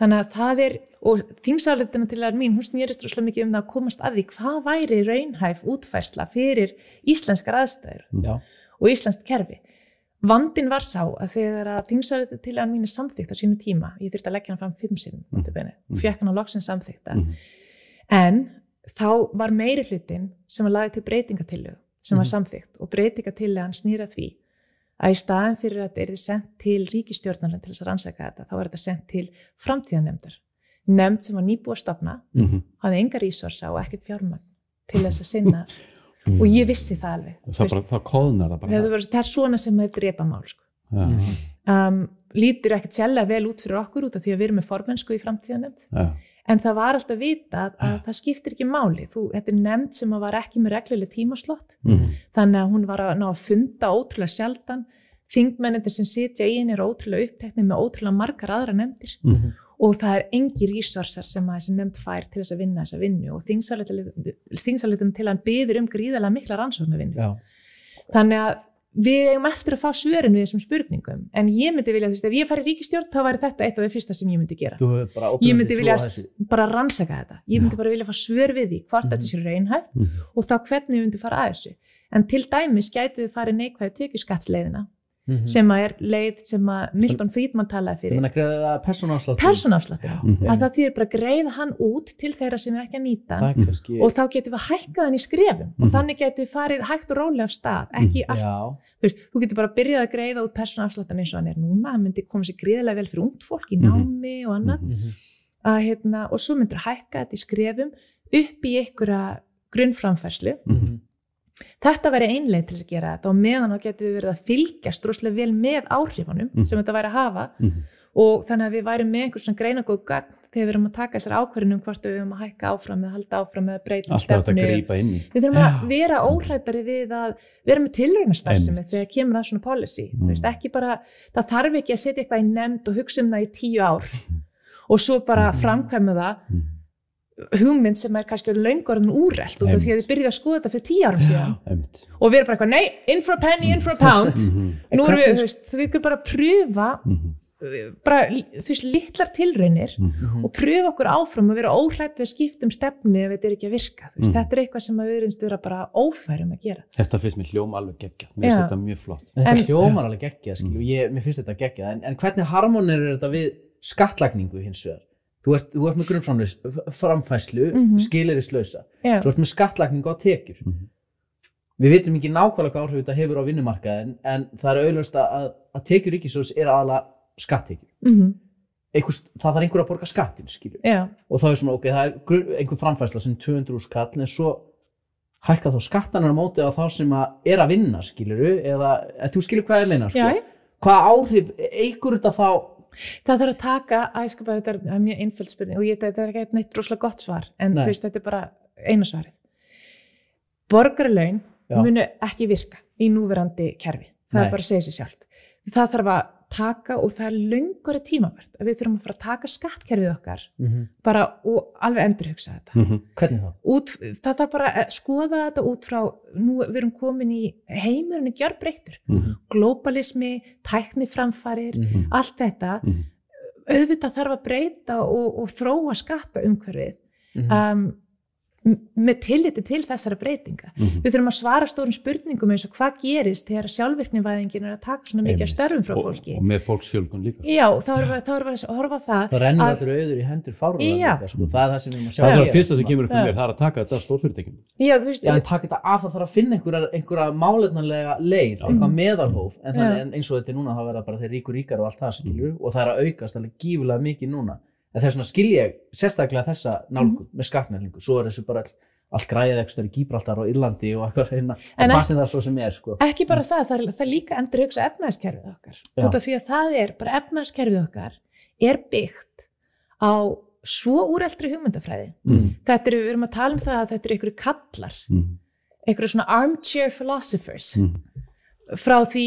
Þannig að það er, og þingsályktunartillagan mín, hún snýrist rosalega mikið um það að komast að því hvað væri raunhæf útfærsla fyrir íslenskar aðstæður og íslenskt kerfi. Vandinn var sá að þegar að þingsályktunartillagan mín er samþykkt á sínu tíma, ég þurfti að leggja hann fram 5 sinnum, og fékk hann á loksins samþykkta, en þá var meiri hlutin sem var lagði til breytingatillögu sem var samþykkt og breytingatillagan snýr að því að í staðin fyrir að þetta yrði sendt til ríkisstjórnarinn til þess að rannsaka þetta, þá var þetta sendt til framtíðarnefndar. Nefnd sem var nýbúið að stofna, hafði enga resursa og ekkert fjármagn til þess að sinna og ég vissi það alveg. Það kóðnar það bara. Það er svona sem þetta er repamál. Sko. lítur ekkert sérlega vel út fyrir okkur út af því að við erum með formennsku í framtíðanefnd en það var alltaf vitað að það skiptir ekki máli, þetta nefnd sem var ekki með regluleg tímaslott þannig að hún var að ná að funda ótrúlega sjaldan, þingmennir sem sitja í henni ótrúlega uppteknir með ótrúlega margar aðra nefndir og það engir resursar sem að þessi nefnd fær til þess að vinna þessa vinnu og þingsályktun til hann biður gríðarlega mikla rannsóknarvinnu þannig að við eigum eftir að fá svörin við þessum spurningum en ég myndi vilja, ef ég færi í ríkisstjórn þá væri þetta eitt af það fyrsta sem ég myndi gera ég myndi vilja bara rannsaka þetta ég myndi bara vilja fá svör við því hvort þetta sé raunhæft og þá hvernig við myndum fara að þessu en til dæmis gætu við farið neikvæði tekjuskattsleiðina sem er leið sem að Milton Friedman talaði fyrir. Ég meina greiða persónuafsláttinn. Persónuafsláttinn. Að það þýðir bara að greiða hann út til þeirra sem ekki að nýta hann og þá getum við hækkað hann í skrefum og þannig getum við farið hægt og rólega af stað, ekki allt. Þú getur bara byrjað að greiða út persónuafsláttinn eins og hann er núna, hann myndi koma sér gríðarlega vel fyrir ungt fólk í námi og annað og svo myndir hækka þetta í skrefum upp í einhverja grunnframfærslu. Þetta væri einleið til þess að gera þetta og meðan þá getum við verið að fylgjast rosalega vel með áhrifunum sem þetta væri að hafa og þannig að við værum með einhvers svona greinagóð gagn þegar við erum að taka þessar ákvörðunum hvort við erum að hækka áfram eða halda áfram eða breyta stefnu. Við þurfum að vera óhræddari við að vera með tilraunastarfsemi þegar kemur að svona policy. Ekki bara, það þarf ekki að setja eitthvað í nefnd og hugsa það í 10 ár og svo bara framkvæma það hugmynd sem kannski löngorðin úrelt út af því að þið byrjuðu að skoða þetta fyrir 10 árum síðan og við erum bara eitthvað, nei, in for a penny, in for a pound nú erum við, við erum bara að pröfa bara, litlar tilraunir og pröfa okkur áfram að vera óhrædd við að skipta stefnu ef þetta er ekki að virka þetta er eitthvað sem við erum vera bara ófærum að gera. Þetta finnst mér hljóma alveg geggjað, mér finnst þetta mjög flott. Þetta hljómar alveg geggjað, mér finnst þetta geggjað en hvernig harmonir þetta við skattlagningu hins vegar? Þú ert með grunnframfærslu, skilyrðislausa, svo ert með skattlagningu á tekjur. Við vitum ekki nákvæmlega hvað áhrif þetta hefur á vinnumarkaðinn, en það er augljóst að tekjur ríkissjóðs er aðalega skatttekjur. Það þarf einhver að borga skattinn, skilur. Og þá er svona, það er einhver framfærsla sem 200.000 kall, en svo hækka þá skattanir á móti á þá sem er að vinna, skilur, eða þú skilur hvað ég meina, sko. Hvað áhrif eykur þetta þá? Það þarf að taka, þetta er mjög einföld spurning og þetta er ekki neitt rosalega gott svar en þetta er bara eina svarið. Borgaralaun munu ekki virka í núverandi kerfi, það er bara að segja sér sjálft. Það þarf að taka og það er löngari tímabært að við þurfum að fara að taka skattkerfið okkar bara og alveg endurhugsa þetta. Hvernig þá? Það þarf bara að skoða þetta út frá, nú við erum komin í heimurinn er gjörbreyttur, globalismi, tækniframfarir, allt þetta, auðvitað þarf að breyta og þróa skattaumhverfið með tilliti til þessara breytinga. Við þurfum að svara stórum spurningum eins og hvað gerist þegar sjálfvirknivæðingin er að taka svona mikið af störfum frá fólki. Og með fólksfjölgun líka. Já, þá erum við að horfa á það. Það rennur allir auður í hendur fárúlega líka, sko. Það er það sem við erum að sjá. Það er það fyrsta sem kemur upp um mér, það er að taka þetta af stórfyrirtækjum. Já, þú veist. Já, en taka þetta af, það þarf að finna einhverja málefnalega leið, eitthvað meðalhóf, en eins og þetta núna þá verða bara þeir ríkar og allt það, skilur, og það er að aukast alveg gífurlega mikið núna. En þess vegna skil ég sérstaklega þessa nálgun með skattnefningu, svo er þessu bara allt græðið ekstra í Gíbraltar og Írlandi og eitthvað reyna að passa það svo sem er, sko. Ekki bara það er líka endurhugsa efnahagskerfið okkar. Út af því að það er bara efnahagskerfið okkar er byggt á svo úreltri hugmyndafræði. Við erum að tala um það að þetta eru einhverju kallar, einhverju svona armchair philosophers. Frá því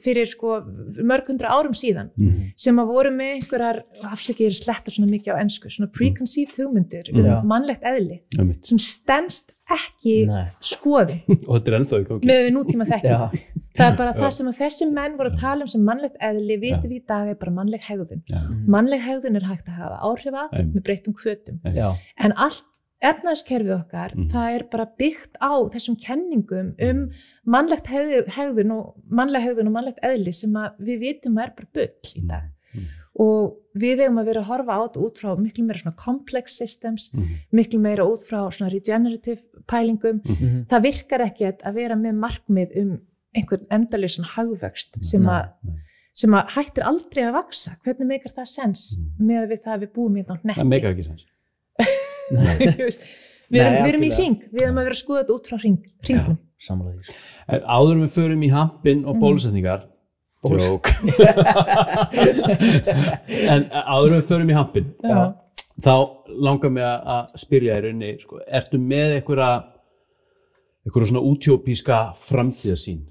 fyrir sko mörg 100 árum síðan sem að voru með einhverjar afsakir sletta svona mikið á ensku svona preconceived hugmyndir mannlegt eðli sem stenst ekki skoði og þetta er ennþá í gangi með við nútíma þekkingu. Það er bara það sem að þessi menn voru að tala um sem mannlegt eðli vitum við í dag er bara mannleg hegðun. Mannleg hegðun er hægt að hafa áhrif af með breyttum hvötum en allt efnahagskerfið okkar, það er bara byggt á þessum kenningum mannlegt hegðun og mannlegt eðli sem að við vitum er bara bull í dag. Og við eigum að vera að horfa á þetta út frá miklu meira svona complex systems, miklu meira út frá svona regenerative pælingum. Það virkar ekkert að vera með markmið einhvern endalausan hagvöxt sem að hættir aldrei að vaksa. Hvernig meikar það sens með við það að við búum í þetta hnetti? Það meikar ekki sens. Við erum í hring, við erum að vera að skoða þetta út frá hringnum. Sammála því. Áður við förum í hampinn og bólusetningar Jók. En áður við förum í hampinn, þá langar mig að spyrja í rauninni, sko, ertu með einhverja svona útópíska framtíðarsýn?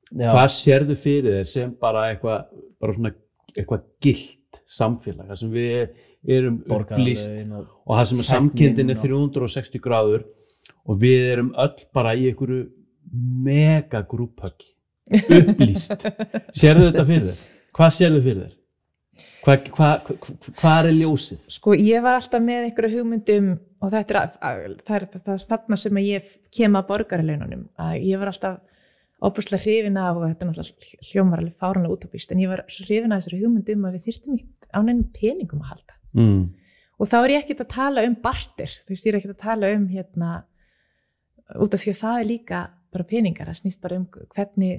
Hvað sérðu fyrir þér sem bara eitthvað gilt samfélag, það sem við erum upplýst og það sem samkynntin 360 gráður og við erum öll bara í einhverju mega grúphöggi, upplýst. Sérðu þetta fyrir þér? Hvað sérðu fyrir þér? Hvað ljósið? Sko, ég var alltaf með einhverju hugmyndum og þetta er þarna sem ég kem að borgaralaununum, að ég var alltaf óbúslega hrifin af, og þetta er náttúrulega hljómar alveg fáránlega útópískt, en ég var svo hrifin af þessari hugmyndum að við þyrftum ekki á neinum peningum að halda. Og þá er ég ekkert að tala barter, þú veist, ég er ekkert að tala út af því að það er líka bara peningar, það snýst bara hvernig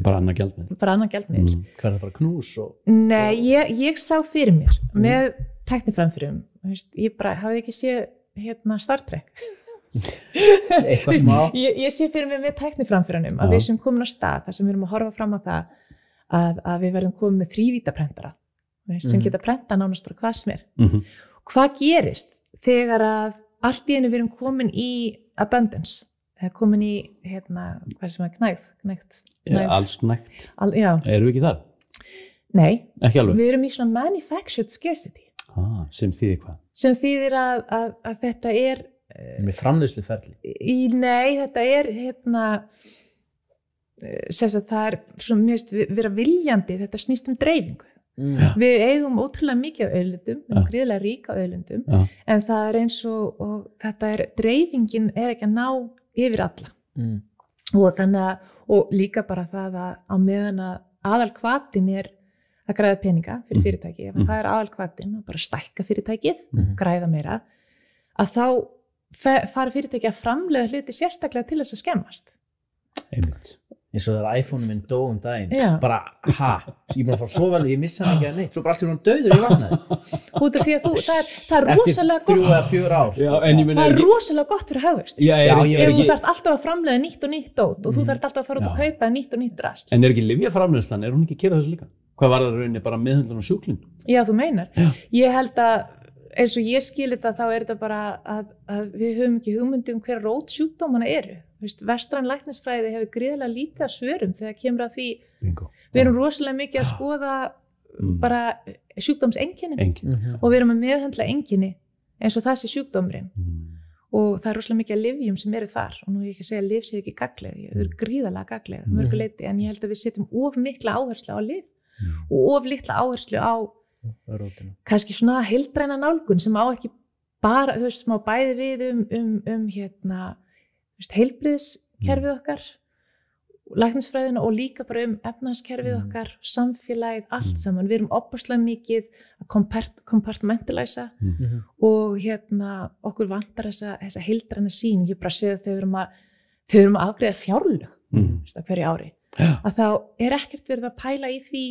bara annar gjaldmiðl. Hvað er það, bara knús? Nei, ég sá fyrir mér með tækniframförum, ég bara hafði ekki séð Star Trek. Eitthvað smá. Ég sé fyrir mér með tækniframförunum að við sem komin á stað, þar sem við erum að horfa fram á það að við verðum komin með 3-vítaprentara sem geta prenta nánast bara hvað sem er. Hvað gerist þegar að allt í einu við erum komin í abundance, komin í hvað sem er knægt. Alls knægt. Erum við ekki þar? Nei, ekki alveg. Við erum í svona manufactured scarcity. Sem þýðir hvað? Sem þýðir að þetta er með framleiðsluferli. Nei, þetta er það er svona mjög vera viljandi, þetta snýst dreifingu. Við eigum ótrúlega mikið af auðlindum, við erum gríðarlega rík af auðlindum, en það er eins og þetta dreifingin er ekki að ná yfir alla. Og þannig og líka bara það að á meðan að aðalhvatinn er að græða peninga fyrir fyrirtæki, ef það er aðalhvatinn að bara stækka fyrirtækið, græða meira, að þá fara fyrirtæki að framleiða hluti sérstaklega til þess að skemmast. Einmitt. Eins og það er iPhone-um minn dó daginn. Bara, ég búin að fara svo vel, ég missa hann ekki að neitt. Svo bara allt í hún döður í vatnaði. Út af því að það er rosalega gott. Eftir 3 eða 4 ár. Það er rosalega gott fyrir hagvöxt. Ef þú þarft alltaf að framleiða nýtt og nýtt dót og þú þarft alltaf að fara út að kaupa nýtt og nýtt drast. En er ekki lyfjaframleiðslan, er hún ekki að gera þessu líka? Hvað var það rauninni bara meðhöndlun og sjúklinn? Já, þú meinar. Ég held að eins og ég skil þetta, þá er þetta bara að við höfum ekki hugmynd hver rót sjúkdómana eru. Vestræn læknisfræði hefur gríðarlega lítið að svörum þegar kemur að því. Við erum rosalega mikið að skoða bara sjúkdómseinkennin og við erum að meðhöndla einkenni eins og það sé sjúkdómurinn. Og það er rosalega mikið af lyfjum sem eru þar, og nú er ég ekki að segja að lyf sé ekki gagnleg, þau eru gríðarlega gagnleg mörgu leyti, en ég held að við setjum of mikla áherslu á lyf og of litla áherslu á kannski svona heildræna nálgun sem á ekki bara, þú veist, sem á bæði við heilbrigðiskerfið okkar, læknisfræðina og líka bara efnahagskerfið okkar, samfélagið, allt saman. Við erum opaslega mikið að kompartmentalæsa og okkur vantar þessa heildræna sýn. Ég bara sé að þau erum að afgreiða fjárlög hverju ári. Að þá er ekkert verið að pæla í því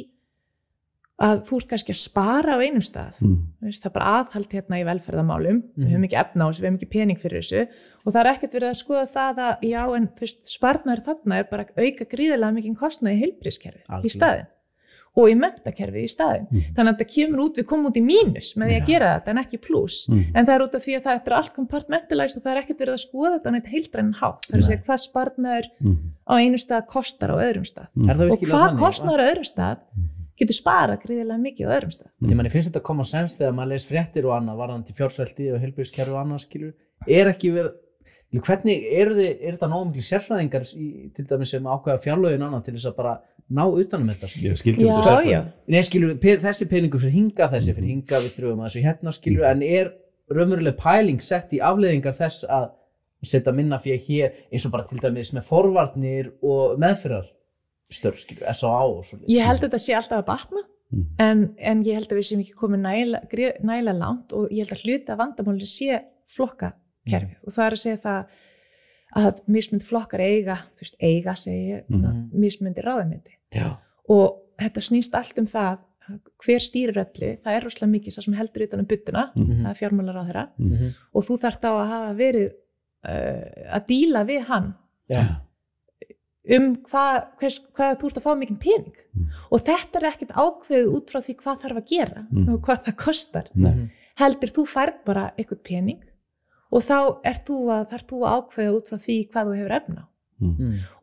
að þú ert kannski að spara á einum stað. Það er bara aðhald í velferðarmálum, við höfum ekki efna á þessu, við höfum ekki pening fyrir þessu, og það er ekkert verið að skoða það að já, en sparnaður þarna er bara að auka gríðarlega mikinn kostnað í heilbrigðiskerfið í staðinn og í menntakerfið í staðinn. Þannig að þetta kemur út, við komum út í mínus með því að gera þetta en ekki pluss. En það er út af því að það er allt kompartmentalæst og það er ekkert verið að skoða þetta á neitt heildrænan hátt. Það er að segja hvað sparnaður á einu stað kostar á öðrum stað. Og hvað kostnaður á öðrum stað getur sparað gríðarlega mikið á öðrum stað. Því manni finnst þetta common sense þegar maður les fréttir og annað varðandi fjársvelti og heilbrigðiskerfi og annað, skilur. Er ekki verið, hvernig er þetta nógu mikil sérfræðingar til dæmis sem ákveða fjárlögin annað til þess að bara ná utanum þetta, skilur. Nei, skilur, þessi peningur fyrir hinga, þessi fyrir hinga, við dröfum að þessu skilur, en er raunveruleg pæling sett í afleiðingar þess að setja minna fyrir hér, eins og bara til dæmis með forvarnir og meðferðar störf, skilur, S.A.A. og svo. Ég held að þetta sé alltaf að batna, en ég held að við séum ekki komið nægilega langt og ég held að hluti af vandamálinu sé flokkakerfið og það er að segja það að mismunandi flokkar eiga mismunandi ráðuneyti. Og þetta snýst allt það hver stýrir öllu, það er rosalega mikið sá sem heldur utan budduna, það er fjármálaráðherra og þú þarft á að hafa verið að díla við hann hvað þú ert að fá mikinn pening og þetta ekkert ákveðið út frá því hvað þarf að gera og hvað það kostar heldur þú færð bara eitthvað pening og þá þarf þú að ákveða út frá því hvað þú hefur efna á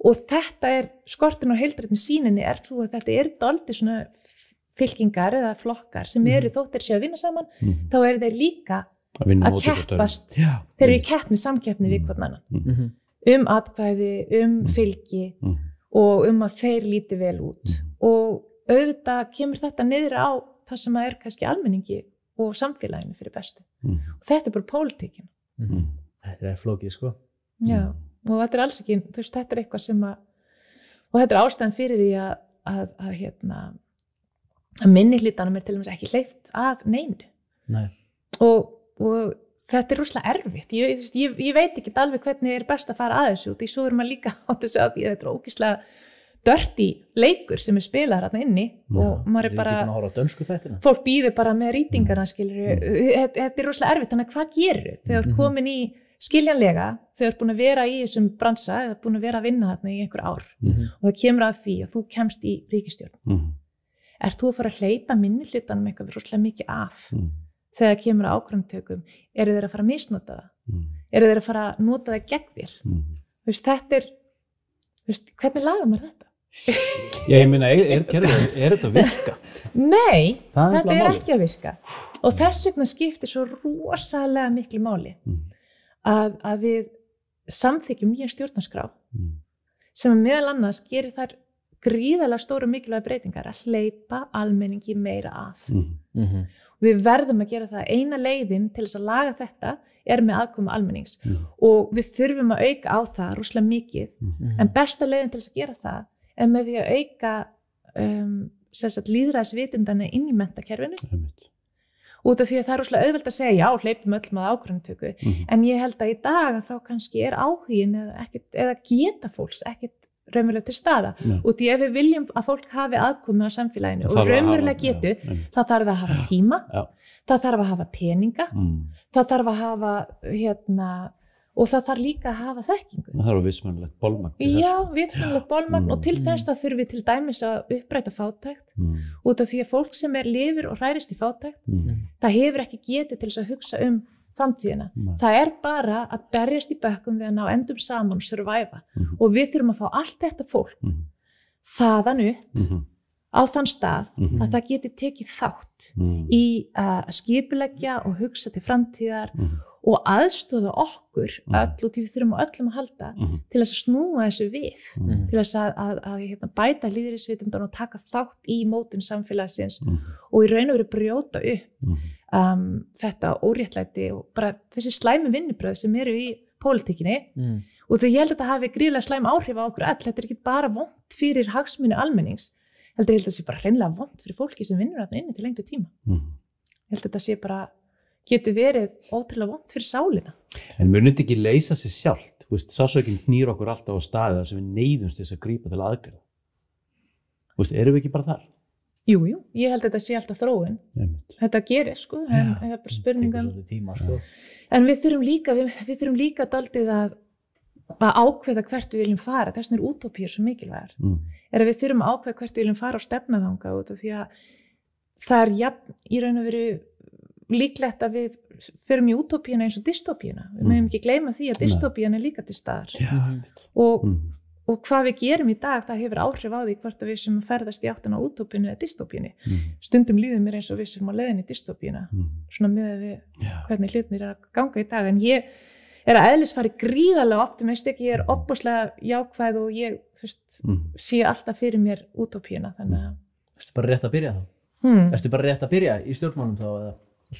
og þetta skortin á heildrænni sýninni svo að þetta dálítið svona fylkingar eða flokkar sem þóttir sé að vinna saman þá þeir líka að keppast þeir eru í keppni samkeppni við hvern annan atkvæði, fylgi og að þeir líti vel út og auðvitað kemur þetta niður á það sem kannski almenningi og samfélaginu fyrir bestu og þetta bara pólitíkin Þetta flókið sko Já, og þetta alls ekki þetta eitthvað sem og þetta ástæðan fyrir því að minnihlutanum til dæmis ekki hleypt af neinu og þetta rosalega erfitt ég veit ekki alveg hvernig best að fara að þessu því svo maður líka átt að segja að þetta ógeðslega dirty leikur sem spilaðar þarna inni og maður bara fólk býður bara með rýtingarna þetta rosalega erfitt þannig að hvað gerir þegar komin í skiljanlega þegar búin að vera í þessum bransa eða búin að vera að vinna þarna í einhver ár og það kemur að því að þú kemst í ríkisstjórn þú að fara að hleypa minnihlutanum eitthvað rosalega mikið af þegar kemur að ákvarðanatökum þeir að fara að misnota það þeir að fara að nota það gegn þér þetta hvernig lagar maður þetta? Ég meina, þetta að virka? Nei, þetta ekki að virka og þess vegna skiptir svo rosalega miklu máli að við samþykjum nýja stjórnarskrá sem meðal annars gerir þær gríðarlega stóru mikilvæg breytingar að hleypa almenningi meira að við verðum að gera það eina leiðin til þess að laga þetta með aðkomu almennings og við þurfum að auka á það rosalega mikið en besta leiðin til þess að gera það með því að auka lýðræðisvitundana inn í menntakerfinu út af því að það rosalega auðvelt að segja já, hleypum öllum að ákvarðanatöku en ég held að í dag að þá kannski áhugin eða geta fólks ekkert raunverulega til staða og því ef við viljum að fólk hafi aðkomu á samfélaginu og raunverulega getu það þarf að hafa tíma það þarf að hafa peninga það þarf að hafa og það þarf líka að hafa þekkingu það þarf vitsmannlegt bolmagn vitsmannlegt bolmagn og til þess það þurfum við til dæmis að uppræta fátækt út af því að fólk sem lifir og hrærist í fátækt það hefur ekki getu til þess að hugsa framtíðina. Það bara að berjast í bökkum við að ná endum saman og survive og við þurfum að fá allt þetta fólk þaðan upp á þann stað að það geti tekið þátt í að skipuleggja og hugsa til framtíðar og aðstoða okkur öll og við þurfum öllum að halda til þess að snúa þessu við til þess að bæta lýðræðisvitundan og taka þátt í mótun samfélagsins og í raun og veru brjóta upp þetta óréttlæti og bara þessi slæmu vinnubröð sem eru í pólitíkinni og ég held að þetta hafi gríðlega slæm áhrif á okkur öll, þetta ekki bara vont fyrir hagsmuni almennings, ég held að þetta sé bara hreinlega vont fyrir fólki sem vinnur þarna inni til lengri tíma ég held að þetta sé bara getur verið ótrúlega vont fyrir sálina. En mun þetta ekki leysa sig sjálft? Sásökin knýr okkur alltaf á staði þar sem við neyðumst þess að grípa til aðgerða. Erum við ekki bara þar? Jú, ég held að þetta sé alltaf þróun. Þetta gerir, en það bara spurningum. Tíma, En við þurfum líka dálítið að ákveða hvert við viljum fara. Þess vegna útópíur svo mikilvægar. Að við þurfum að ákveða hvert við viljum fara og stefna þangað út af því að það jafn í raun og veru líklegt að við förum í útópíuna eins og dystópíuna. Við mögum ekki gleyma því að dystópían líka til staðar. Og hvað við gerum í dag, það hefur áhrif á því hvort að við sem ferðast í áttina á útópíunu eða dystópíunni. Stundum líður mér eins og við sem á leiðinni í dystópíuna. Svona með við hvernig hlutnir að ganga í dag. En ég að eðlisfari gríðarlega optimistik, ég opbúslega jákvæð og ég sé alltaf fyrir mér útópíuna. Þannig að... Ertu bara rétt að byrja þá? Ertu bara rétt að byrja í stjórnmálum þá eða?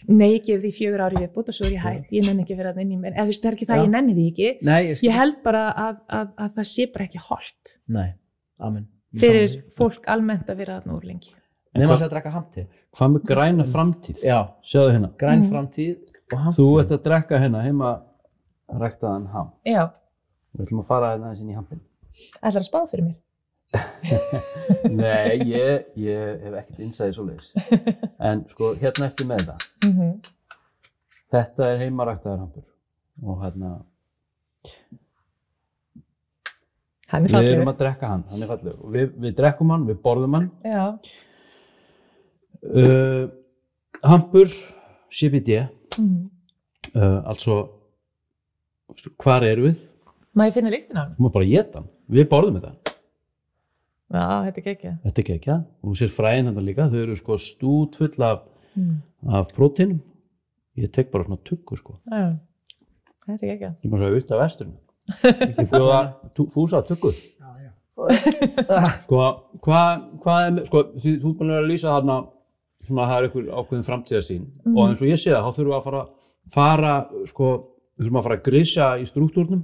Nei, ég gef því 4 ári viðbót og svo ég hætt, ég nenni ekki að vera þarna inn í mér, eða það ekki það, ég nenni því ekki. Nei, ég held bara að það sé bara ekki hollt. Nei, amen. Fyrir fólk almennt að vera þarna úr lengi. Nefnum að drekka hamti. Hvað með græna framtíð? Já. Sjáðu hérna. Græn framtíð og hamti. Þú ert að drekka hérna heima ræktaðan ham. Já. Við ætlum að fara hérna inn í hampin. Ætlar að spá fyrir mér? Nei, ég hef ekkert innsæði svoleiðis. En hérna ertu með þetta. Þetta heimaræktaður hampur og hérna Við erum að drekka hann er fallegur og við drekkum hann, við borðum hann. Já. Hampur CBD altså hvar erum við? Má ég finna lyktina á hann? Þú má bara éta hann, við borðum þetta. Já, þetta geggjað. Þetta geggjað og þú sér fræin þetta líka, þau eru sko stútfull af próteinum. Ég tek bara svona tuggu sko. Já, þetta geggjað. Ég má svo auðvitað vesturinn. Ekki fúsa að tuggu. Sko, hvað sko, þú búin að lýsa þarna svona það einhver ákveðin framtíðarsýn og eins og ég sé það, þá þurfum við að fara sko, við þurfum að fara að grisja í struktúrnum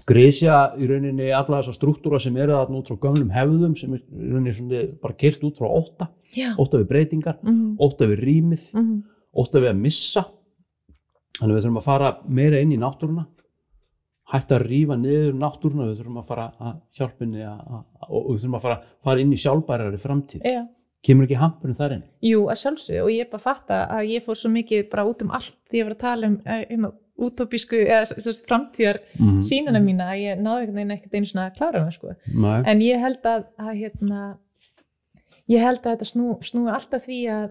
grisja í rauninni alla þessa struktúra sem eru þarna út frá gömlum hefðum sem er í rauninni svona bara keyrt út frá ótta við breytingar, ótta við rýmið ótta við að missa þannig við þurfum að fara meira inn í náttúruna hætta að rífa niður náttúruna við þurfum að fara að hjálpa henni og við þurfum að fara inn í sjálfbærari framtíð kemur ekki hampurinn þar inn? Jú, að sjálfsögðu og ég bara fatta að ég fór svo mikið bara út allt því ég var að tala útópísku eða framtíðar sýnina mína að ég náði ekkert einu svona að klára hana sko. En ég held að þetta snúi alltaf því að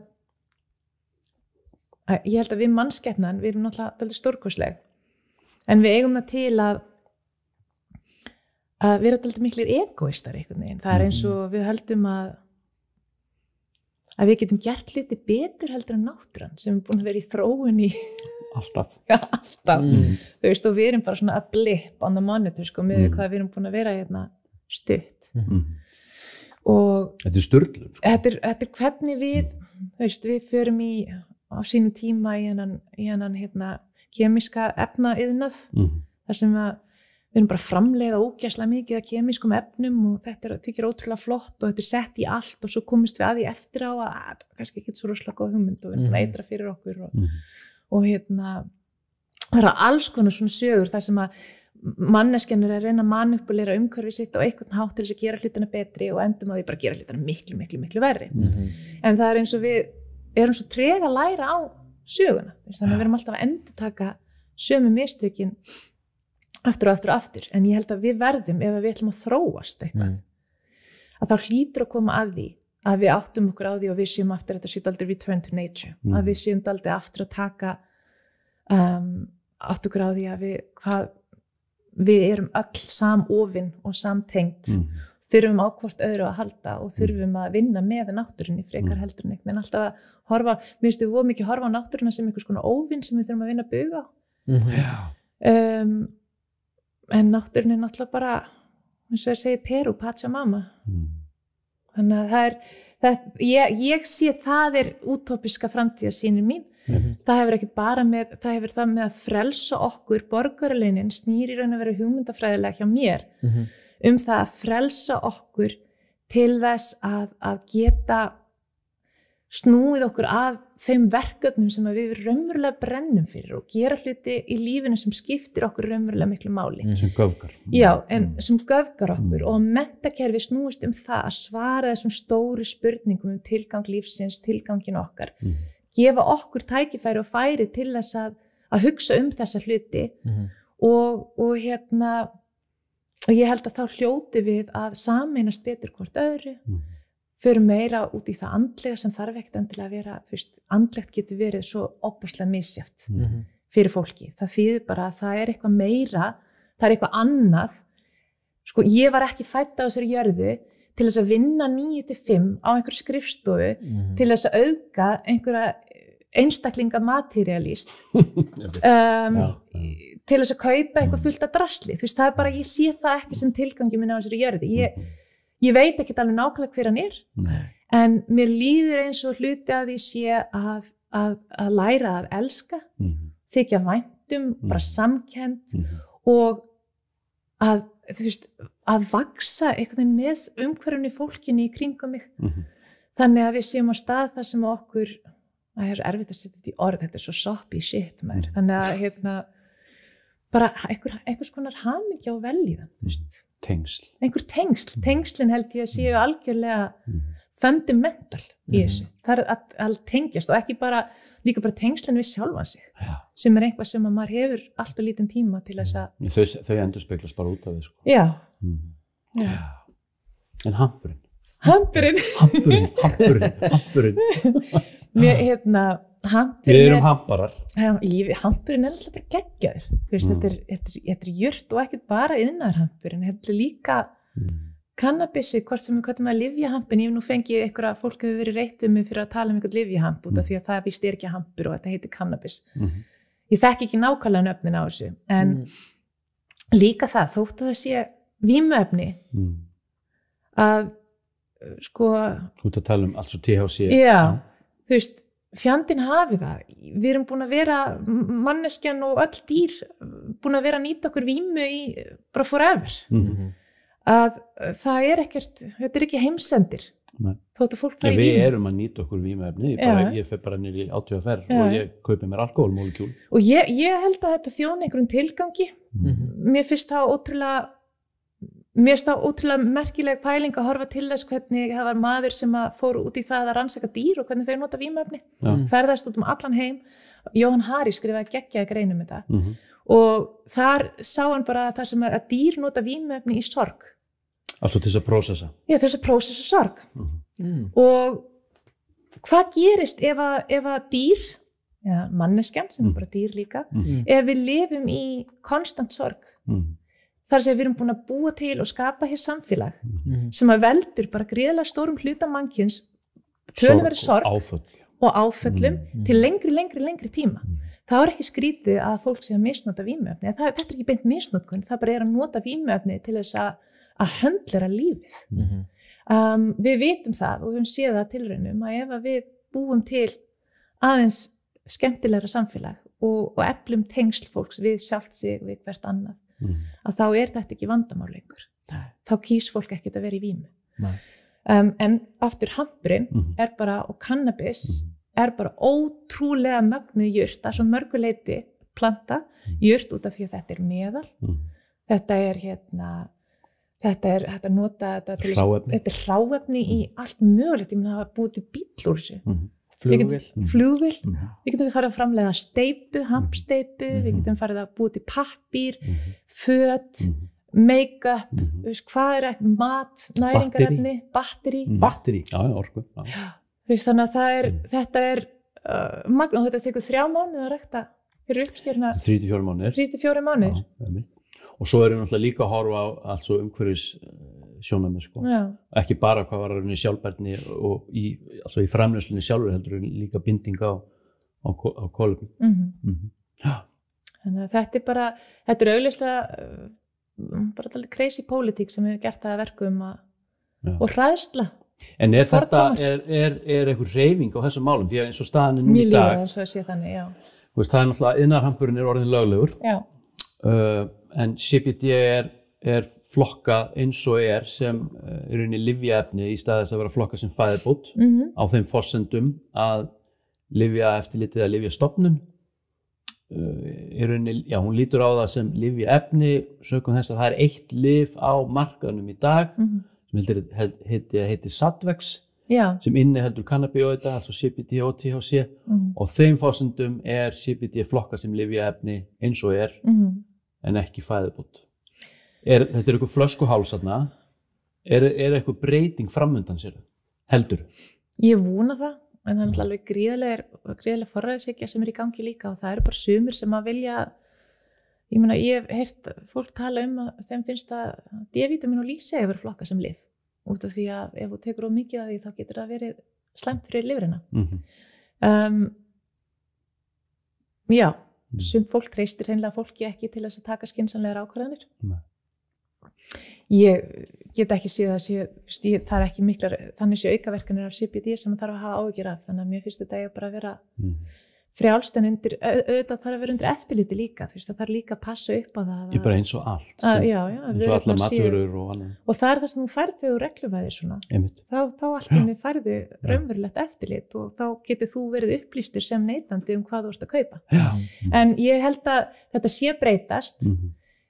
ég held að við mannskepnan við erum náttúrulega dálítið stórkostleg en við eigum það til að vera dálítið miklir egoistar einhvern veginn. Það eins og við höldum að við getum gert hluti betur heldur en náttúran sem er búin að vera í þróun í alltaf. Já, alltaf. Þú veist, og við erum bara svona að blip on the monitor sko, með hvað við erum búin að vera hérna stutt. Og þetta er sturlun. Sko. Þetta er hvernig við, þú veist, við förum á sínum tíma í hennan hérna kemíska efnaiðnað, þar sem við erum bara að framleiða ógeðslega mikið af kemískum efnum og þetta þykir ótrúlega flott og þetta er sett í allt og svo komumst við að því eftir á að kannski ekki svo rosalega góð hugmynd og við erum búin að eitra fyrir okkur og hérna það eru alls konar svona sögur þar sem að manneskjan er að reyna að manipulera umhverfið sitt á einhvern hátt til þess að gera hlutina betri og endum að því bara gera hlutina miklu, miklu, miklu verri. En það er eins og við erum svo treg að læra á söguna, þannig að við erum alltaf að endurtaka sömu mistökin aftur og aftur og aftur, en ég held að við verðum ef við ætlum að þróast eitthvað að þá hlýtur að koma að því að við áttum okkur á því og við séum aftur þetta sé dálítið return to nature, að við séum dálítið aftur að taka átt okkur á því að við erum öll samofin og samtengt þurfum á hvort öðru að halda og þurfum að vinna með náttúrunni frekar heldur en en alltaf að horfa, mér finnst við mikið horfa á náttúruna sem einhvers konar óvinn sem við þurfum að vinna að buga á en náttúrunni er náttúrulega bara eins og að segja Peru, Pachamama þannig að ég sé það er útópiska framtíðarsýnin mín það hefur ekkert bara það hefur það með að frelsa okkur borgaralaunin snýr í raun að vera hugmyndafræðilega hjá mér það að frelsa okkur til þess að geta snúið okkur að þeim verkefnum sem við raunverulega brennum fyrir og gera hluti í lífinu sem skiptir okkur raunverulega miklu máli. Sem göfgar. Já, en sem göfgar okkur og menntakerfi snúist það að svara þessum stóru spurningum tilgang lífsins, tilgangin okkar. Gefa okkur tækifæri og færi til þess að hugsa þessa hluti og ég held að þá hljóti við að sameinast betur hvort öðru förum meira út í það andlega sem þarf ekkert endilega að vera, þú veist, andlegt getur verið svo opaslega misjafnt fyrir fólki. Það þýðir bara að það er eitthvað meira, það er eitthvað annað. Sko, ég var ekki fædd á þessari jörðu til þess að vinna 9-5 á einhverju skrifstofu til þess að auðga einhverja einstaklinga materialist til þess að kaupa eitthvað fullt af drasli. Þú veist, það er bara, ég sé það ekki sem tilgangi minn á þessari jörðu. Ég veit ekki alveg nákvæmlega hver hann er, en mér líður eins og hluti að því sé að læra að elska, þykja væntum, bara samkennd og að vaksa einhvern veginn með umhverfni fólkinu í kringum mig. Þannig að við séum á stað þar sem okkur, það er erfitt að setja þetta í orð, þetta er svo soppy shit maður, þannig að bara einhvers konar hamingja og velíðan, tengsl. Einhver tengslin held ég að séu algjörlega fundamental í þessu. Það að tengjast og ekki líka bara tengslinn við sjálfan sig sem eitthvað sem að maður hefur alltaf lítinn tíma til þess að þau endurspeglast bara út af því sko. Já. En hampurinn við erum hamparar hampurinn alltaf bara geggjaður þetta jurt og ekkert bara iðnaðarhampurinn, þetta líka kannabissi, hvort sem við kallum að lyfjahampin, ég hef nú fengið einhverja fólk hefur verið reitt mig fyrir að tala einhvern lyfjahamp út af því að það víst ekki hampur og þetta heitir kannabis ég þekki ekki nákvæmlega nöfnin á þessu en líka það, þótt að það sé vímuefni að sko þú ert að tala allt svo THC þú veist, fjandinn hafi það við erum búin að vera, manneskjan og öll dýr búin að vera að nýta okkur vímu í bara forever að það ekkert, þetta ekki heimsendir þótt að fólk færi við erum að nýta okkur vímuefni ég fer bara niður í átvöfer og ég kaupi mér alkohólmólekjúl og ég held að þetta þjóna einhverjum tilgangi mér finnst það ótrúlega merkileg pæling að horfa til þess hvernig það var maður sem fór út í það að rannsaka dýr og hvernig þau nota vímuefni ferðast út allan heim Jóhann Hari skrifaði geggjaða grein þetta og þar sá hann bara það sem að dýr nota vímuefni í sorg altså til þess að prósessa þess að prósessa sorg og hvað gerist ef að dýr manneskjan sem bara dýr líka ef við lifum í konstant sorg þar sem við erum búin að búa til og skapa hér samfélag sem að veldur bara gríðarlega stórum hluta mannkyns töluverði sorg og áföllum til lengri tíma það ekki skrítið að fólk sé að misnota vímuefni þetta ekki beint misnotkun, það bara að nota vímuefni til þess að höndlera lífið við vitum það og við höfum séð það tilraunum að ef við búum til aðeins skemmtilegra samfélag og eflum tengsl fólks við sjálft sig, við hvert annað að þá þetta ekki vandamál lengur þá kýs fólk ekkert að vera í vímu en aftur hampurinn bara og kannabis bara ótrúlega mögnuð jurt, það svo mörguleiti planta jurt út af því að þetta meðal þetta nota þetta hráefni í allt mögulegt, ég meina það var búið til bíll úr þessu flugvél við getum farið að framleiða steypu, hampsteypu við getum farið að búið til pappír föt, make-up hvað mat, næringarefni batteri, orku þannig að þetta magn og þetta tekur 3 mánuði að rækta fyrir uppskerna 3-4 mánuðir og svo erum við náttúrulega líka að horfa á allt svo umhverfis sjónarmið sko. Ekki bara hvað var í sjálfbærni og í framleiðslunni sjálfur heldur líka binding á kolefni. Þannig að þetta augljóslega bara alveg crazy pólitík sem hefur gert það að verkum og hræðsla. En þetta einhver hreyfing á þessum málum því að eins og staðan nú í dag. Mér líður eins og að sé þannig, já. Það náttúrulega iðnaðarhampurinn orðinn löglegur. Já. En CBD flokkað eins og sem í rauninni lyfjaefni í stað þess að vera flokkað sem fæðubót á þeim forsendum að lyfjaeftirlitið eða lyfjastofnun í rauninni, hún lítur á það sem lyfjaefni sökum þess að það eitt lyf á markaðnum í dag sem heitir Sadvex sem inniheldur kannabinoida, altså CBD og THC og þeim forsendum CBD flokkað sem lyfjaefni eins og en ekki fæðubót. Þetta eitthvað flöskuháls þarna, eitthvað breyting framundan sér, heldur? Ég vona það, en það alveg gríðarlega forræðishyggja sem í gangi líka og það bara sumir sem að vilja, ég hef heyrt fólk tala að þeim finnst að D-vítamín og lýsi hefur flokkað sem lyf, út af því að ef þú tekur of mikið af því þá getur það verið slæmt fyrir lifrina. Sumt fólk treystir hreinlega fólki ekki til þess að taka skynsamlegar ákvarðanir. Ég get ekki séð að það ekki miklar þannig sé aukaverkanir af CBD sem það þarf að hafa áhyggjur af þannig að mér finnst þetta bara að vera frjálst en auðvitað þarf að vera undir eftirliti líka það þarf líka að passa upp á það bara eins og allt eins og allar matvörur og það það sem þú færð þegar þú regluvæðir svona þá allt færðu raunverulegt eftirlit og þá getur þú verið upplýstur sem neytandi hvað þú ert að kaupa en ég held að þetta sé breytast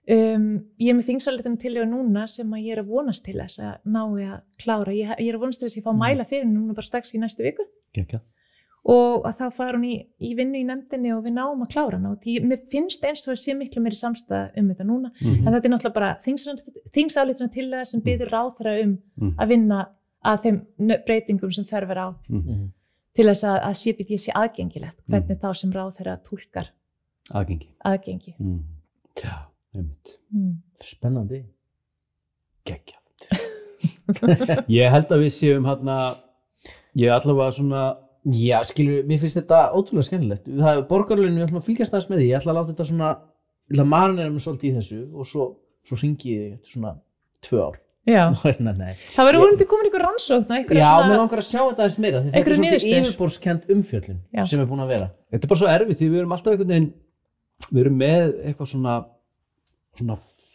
Ég með þingsályktun tillögu núna sem að ég að vonast til þess að nái að klára. Ég að vonast til þess að ég fá að mæla fyrir núna bara strax í næstu viku. Og að þá fara hún í vinnu í nefndinni og við náum að klára hana. Og mér finnst eins og það sé miklu meiri samstæða þetta núna. En þetta náttúrulega bara þingsályktun tillögu sem biður ráðherra að vinna að þeim breytingum sem þörf á til þess að CBD sé aðgengilegt. Hvernig þá sem ráðherra túlkar aðgengi. Já. Spennandi. Geggjað. Ég held að við séum ég allavega svona já, skilur, mér finnst þetta ótrúlega skemmtilegt. Það er borgarlögin, við ætlum að fylgjast aðeins með því. Ég ætla að láta þetta svona, ég ætla að marinera mig svolítið í þessu og svo hringi ég eftir svona 2 ár. Já. Nei. Það verður vonandi komin einhver rannsókn já, mér langar að sjá þetta aðeins meira. Þetta er svona yfirborðskennd umfjöllun sem er búin að vera. Þetta er bara svo erfitt því við erum alltaf einhvern veginn, við erum með eitthvað svona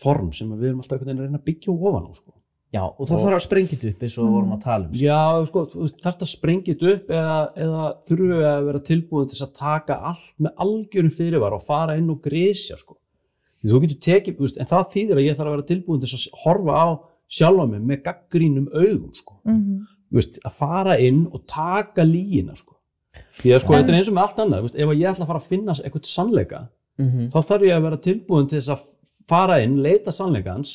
form sem við erum alltaf einhvern veginn að reyna að byggja ofan á, sko. Já, og það þarf að sprengja þetta upp eins og við vorum að tala Já, sko, þú þarft að sprengja þetta upp eða þurfum við að vera tilbúin til að taka allt með algjörum fyrirvara og fara inn og grisja, sko. Þú getur tekið, en það þýðir að ég þarf að vera tilbúin til að horfa á sjálfa mig með gaggrínum augum, sko. Að fara inn og taka lygina, sko. Því að, sko, þetta er eins og með allt annað, ef ég ætla að fara að finna eitthvað sannleika, þá þarf ég að vera tilbúin til þess að fara inn, leita sannleikans.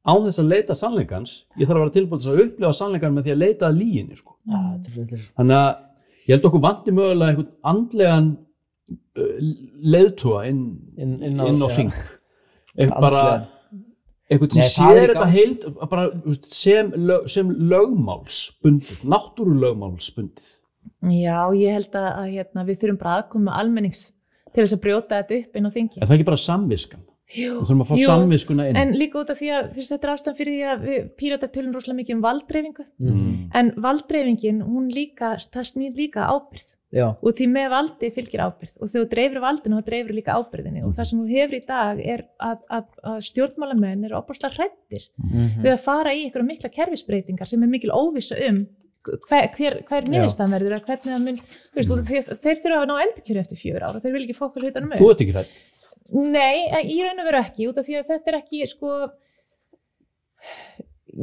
Án þess að leita sannleikans, ég þarf að vera tilbúin til að upplifa sannleikan með því að leita að lyginni, sko. Þannig að ég held okkur vanti mögulega einhvern andlegan leiðtoga inn á þing. Bara einhvern sem sér þetta heild, bara sem lögmálsbundið, náttúrulögmálsbundið. Já, ég held að við þurfum bara aðkoma almennings til þess að brjóta þetta upp inn á þingi. Er það ekki bara samviskan? Við þurfum að fá samviskuna inn. En líka út af því að þetta er ástæðan fyrir því að við Píratar tölum rosalega mikið valddreifingu. En valddreifingin, það snýr líka ábyrgð. Já. Og því með valdi fylgir ábyrgð. Og þegar þú dreifir valdinu, þá dreifir líka ábyrgðinni. Og það sem þú hefur í dag er að stjórnmálamenn eru ofboðslega hræddir við að fara í einhverja mikla kerfisbreytingar sem er mikil óvissa hver niðurstaðan verður og hvernig það mun, þeir þurfa að ná endurkjöri eftir 4 ár og þeir vil ekki fá okkur hlutanum Þú ert ekki hrædd? Nei, í raun og veru ekki, út af því að þetta er ekki, sko,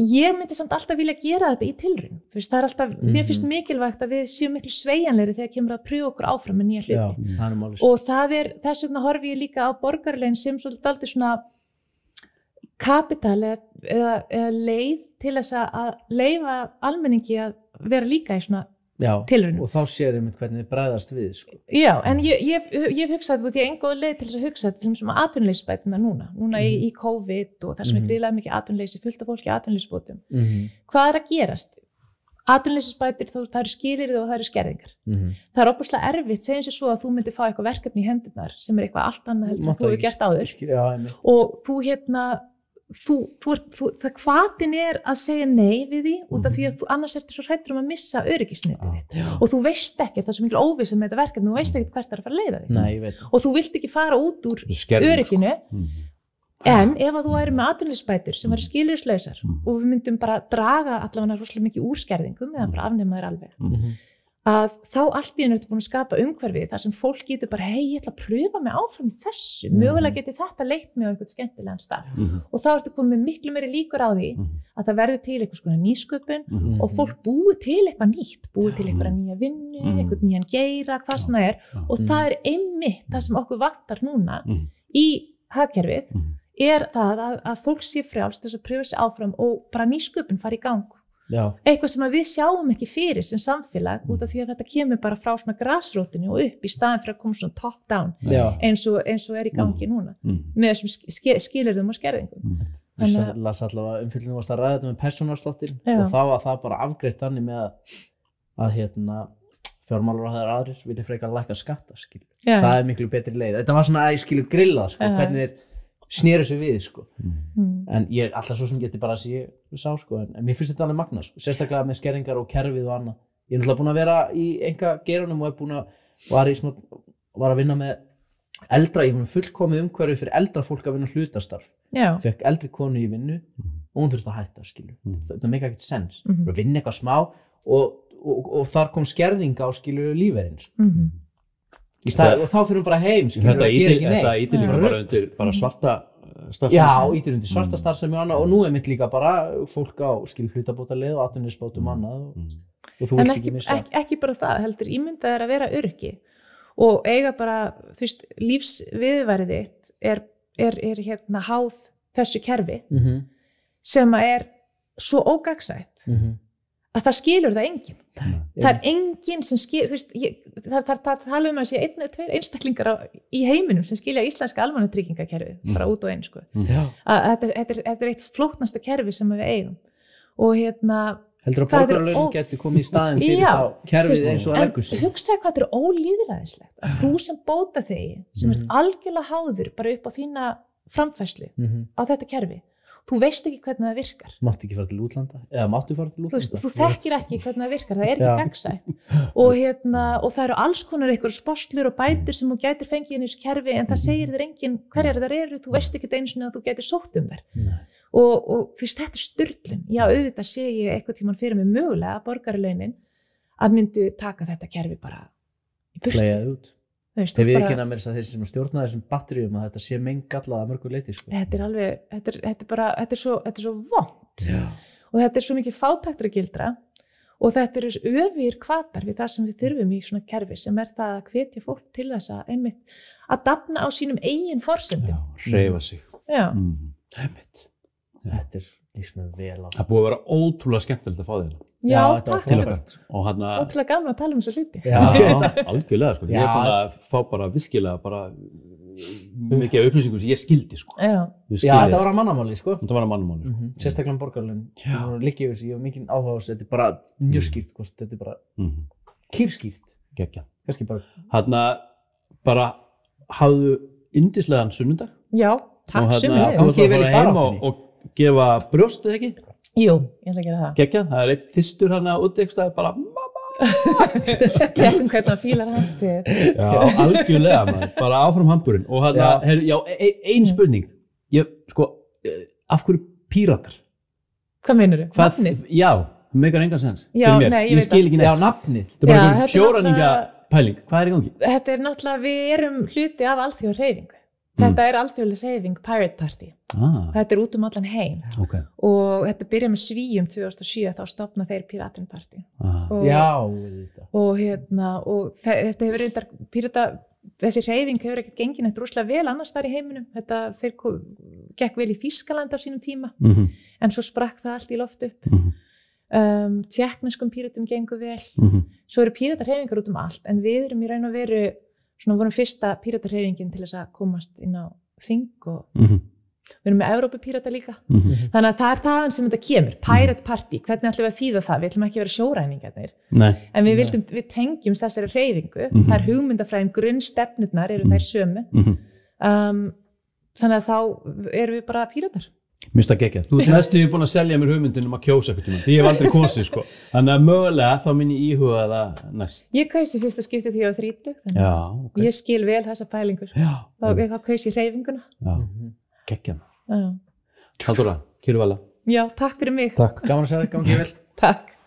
ég myndi samt alltaf vilja gera þetta í tilraun. Það er alltaf, mér finnst mikilvægt að við séum miklu sveigjanlegri þegar kemur að pröfa okkur áfram með nýja hluti. Já, og þess vegna horfi ég líka á borgarlegin sem svolítið aldrei svona kapital eða leið til þess að leyfa almenningi að vera líka í svona tilraunum. Og þá sér ég hvernig þið bregðast við, sko. Já, en ég hugsaði því að einn góð leið til þess að hugsa til þess að atvinnuleysisbætina núna í COVID og það sem er gríðlega mikið atvinnuleysi, fullt af fólki atvinnuleysisbótum. Hvað er að gerast? Atvinnuleysisbætir, það eru skilyrði og það eru skerðingar. Það er ofboðslega erfitt, segjum sér svo að þú myndir fá eitthvað verkefni í hendurnar sem er eitthvað allt annað heldur en þú hefur gert áður. Og það hvatin er að segja nei við því út af því að þú annars ertu svo hræddur að missa öryggisnetið þitt og þú veist ekki, það er svo mikil óvissa með þetta verkefni, þú veist ekki hvert það er að fara að leiða þig. Nei, ég veit. Og þú vilt ekki fara út úr örygginu, en ef að þú væri með atvinnuleysisbætur sem væri skilyrðislausar og við myndum bara draga allavega rosalega mikið úr skerðingum eða bara afnema þér alveg, að þá allt í einu ertu búin að skapa umhverfið þar sem fólk getur bara, ég ætla að pröfa mig áfram í þessu, mögulega geti þetta leitt mig á einhvern skemmtilegan stað og þá ertu komið miklu meiri líkur á því að það verður til einhvers konar nýsköpun og fólk búið til eitthvað nýtt, búið til einhverja nýja vinnu, einhvern nýjan geira, hvað sem það er og það er einmitt það sem okkur vantar núna í hagkerfið er það að fólk sé frjálst þess að pröfa sig áfram og bara nýsköpun fari í gang. Eitthvað sem við sjáum ekki fyrir sem samfélag út af því að þetta kemur bara frá svona grasrótinu og upp í staðin fyrir að koma svona top down eins og er í gangi núna með þessum skilyrðum og skerðingum. Ég las allavega umfyllinu varst að ræða þetta með persónuafsláttinn og þá var það bara afgreitt þannig með að fjármálaráðherrar aðrir vilja frekar lækka skatta, það er miklu betri leið. Þetta var svona að ég skilu grillað, hvernig þeir snéru sig við, sko. En ég alltaf svo sem geti bara að ég sá, sko, en mér finnst þetta alveg magnað, sko, sérstaklega með skerðingar og kerfið og annað. Ég er náttúrulega búin að vera í einkageiranum og var að vinna með eldra, ég var fullkomið umhverfi fyrir eldra fólk að vinna hlutastarf. Fekk eldri konu í vinnu og hún þurfti að hætta, skilu. Þetta make ekkert sens. Að vinna eitthvað smá og þar kom skerðing á, skilu, lífeyrin, sko. Og þá fyrir hún bara heim, þetta ítir líka bara undir bara svarta starfsemi. Já, ítir undir svarta starfsemi og annað og nú mitt líka bara fólk á hlutabótaleið og atvinnuleysisbótum annað og þú vilt ekki missa. En ekki bara það, heldur ímyndað að vera öryggi og eiga bara, þú veist, lífsviðurværið þitt er hérna háð þessu kerfi sem er svo ógagnsætt að það skilur það enginn. Það er enginn sem skilur, þú veist, það tala að sé 1 eða 2 einstaklingar í heiminum sem skilja íslenska almannatryggingakerfið bara út og inn, sko. Þetta er eitt flóknasta kerfi sem við eigum og hérna heldur að borgaralaun geti komið í staðinn fyrir þá kerfið eins og að leggur sig. En hugsaðu hvað þetta er ólýðræðislegt að þú sem bótaþegi sem ert algjörlega háður bara upp á þína framfærslu á þetta kerfi þú veist ekki hvernig það virkar. Máttu ekki fara til útlanda? Eða máttu fara til útlanda? Þú þekkir ekki hvernig það virkar, það er ekki gagnsætt. Og það eru alls konar einhverjum sporslur og bætur sem þú gætir fengið inn í þessu kerfi en það segir þér enginn hverjar þær eru, þú veist ekki einu sinni að þú gætir sótt þær. Og þú veist, þetta er sturlun. Já, auðvitað sé ég eitthvað tímann fyrir mig mögulega að borgaralaunin að myndu taka þetta kerfi bara í burtu. Flæjaði út. Þeir við ekki mér að þeir sem stjórna þessum batteríum að þetta sé menngallað að mörgu leyti sko. Þetta er svo vont og þetta er svo mikið fátæktaragildra og þetta eru öfugir hvatar við það sem við þurfum í svona kerfi sem er það að hvetja fólk til þess að einmitt að dafna á sínum eigin forsendum. Hreyfa sig. Einmitt. Þetta er lísmið vel á. Það búið að vera ótrúlega skemmtilegt að fá þig. Já, takk fyrir. Ótrúlega gaman að tala þessa hluti. Já, algjörlega sko. Ég er búin að fá bara virkilega bara mikið upplýsingum sem ég skildi sko. Já, þetta var að mannamáli sko. Þetta var að mannamáli sko. Sérstaklega borgaralaun. Liggi yfir sig, ég hef mikinn áhuga á þessu. Þetta er bara mjög skýrt, þetta er bara kýrskýrt. Gekkja. Kannski bara. Þarna bara hafðu yndislegan sunnudag. Já, takk sömuleiðis. Og gefa brjóst eða ekki? Jú, ég ætla að gera það. Gekkja, það er eitt þyrstur hana úti ekki staði bara mamma. Tjekkum hvernig það fílar handið. Já, algjörlega maður, bara áfram hamburinn. Og hana, ein spurning. Af hverju píratar? Hvað meinarðu? Nafnið? Já, meikar engan sens. Já, nei, ég skil ekki neitt. Já, nafnið. Þetta er bara einhver sjóræningapæling. Hvað er í gangi? Þetta er náttúrulega, við erum hluti af alþjóðahreyfingu. Þetta er alþjóðleg hreyfing Pirate Party. Þetta er út allan heim. Og þetta byrjaði með Svíum 2007 þá stofna þeir Piraten Party. Og þetta hefur reyndar þessi hreyfing hefur ekkert gengið neitt rosalega vel annars þar í heiminum. Þeir gekk vel í Þýskaland á sínum tíma en svo sprakk það allt í loft upp. Tékkneskum píratum gengur vel. Svo eru píratarhreyfingar út allt en við erum í raun og veru vorum fyrsta píratarhreyfingin til þess að komast inn á þing og við erum með Evrópupírata líka. Þannig að það er þaðan sem þetta kemur. Pirate Party, hvernig ætlum við að þýða það? Við ætlum ekki að vera sjóræningarnir. En við tengjumst þessari hreyfingu. Það er hugmyndafræðin, grunnstefnurnar eru þær sömu. Þannig að þá erum við bara píratar. Mér finnst það geggjað. Þú ert næstu búin að selja mér hugmyndin að kjósa eitthvað tíma. Því ég hef aldrei kosið sko. Þannig að mögulega þá minn ég íhuga það næst. Ég kausi fyrsta skiptið því ég var 30. Já, ok. Ég skil vel þessa pælingur. Já. Þá kausi ég hreyfinguna. Já, geggjað. Halldóra, kæru vala. Já, takk fyrir mig. Takk. Gaman að segja það, gangi vel. Takk.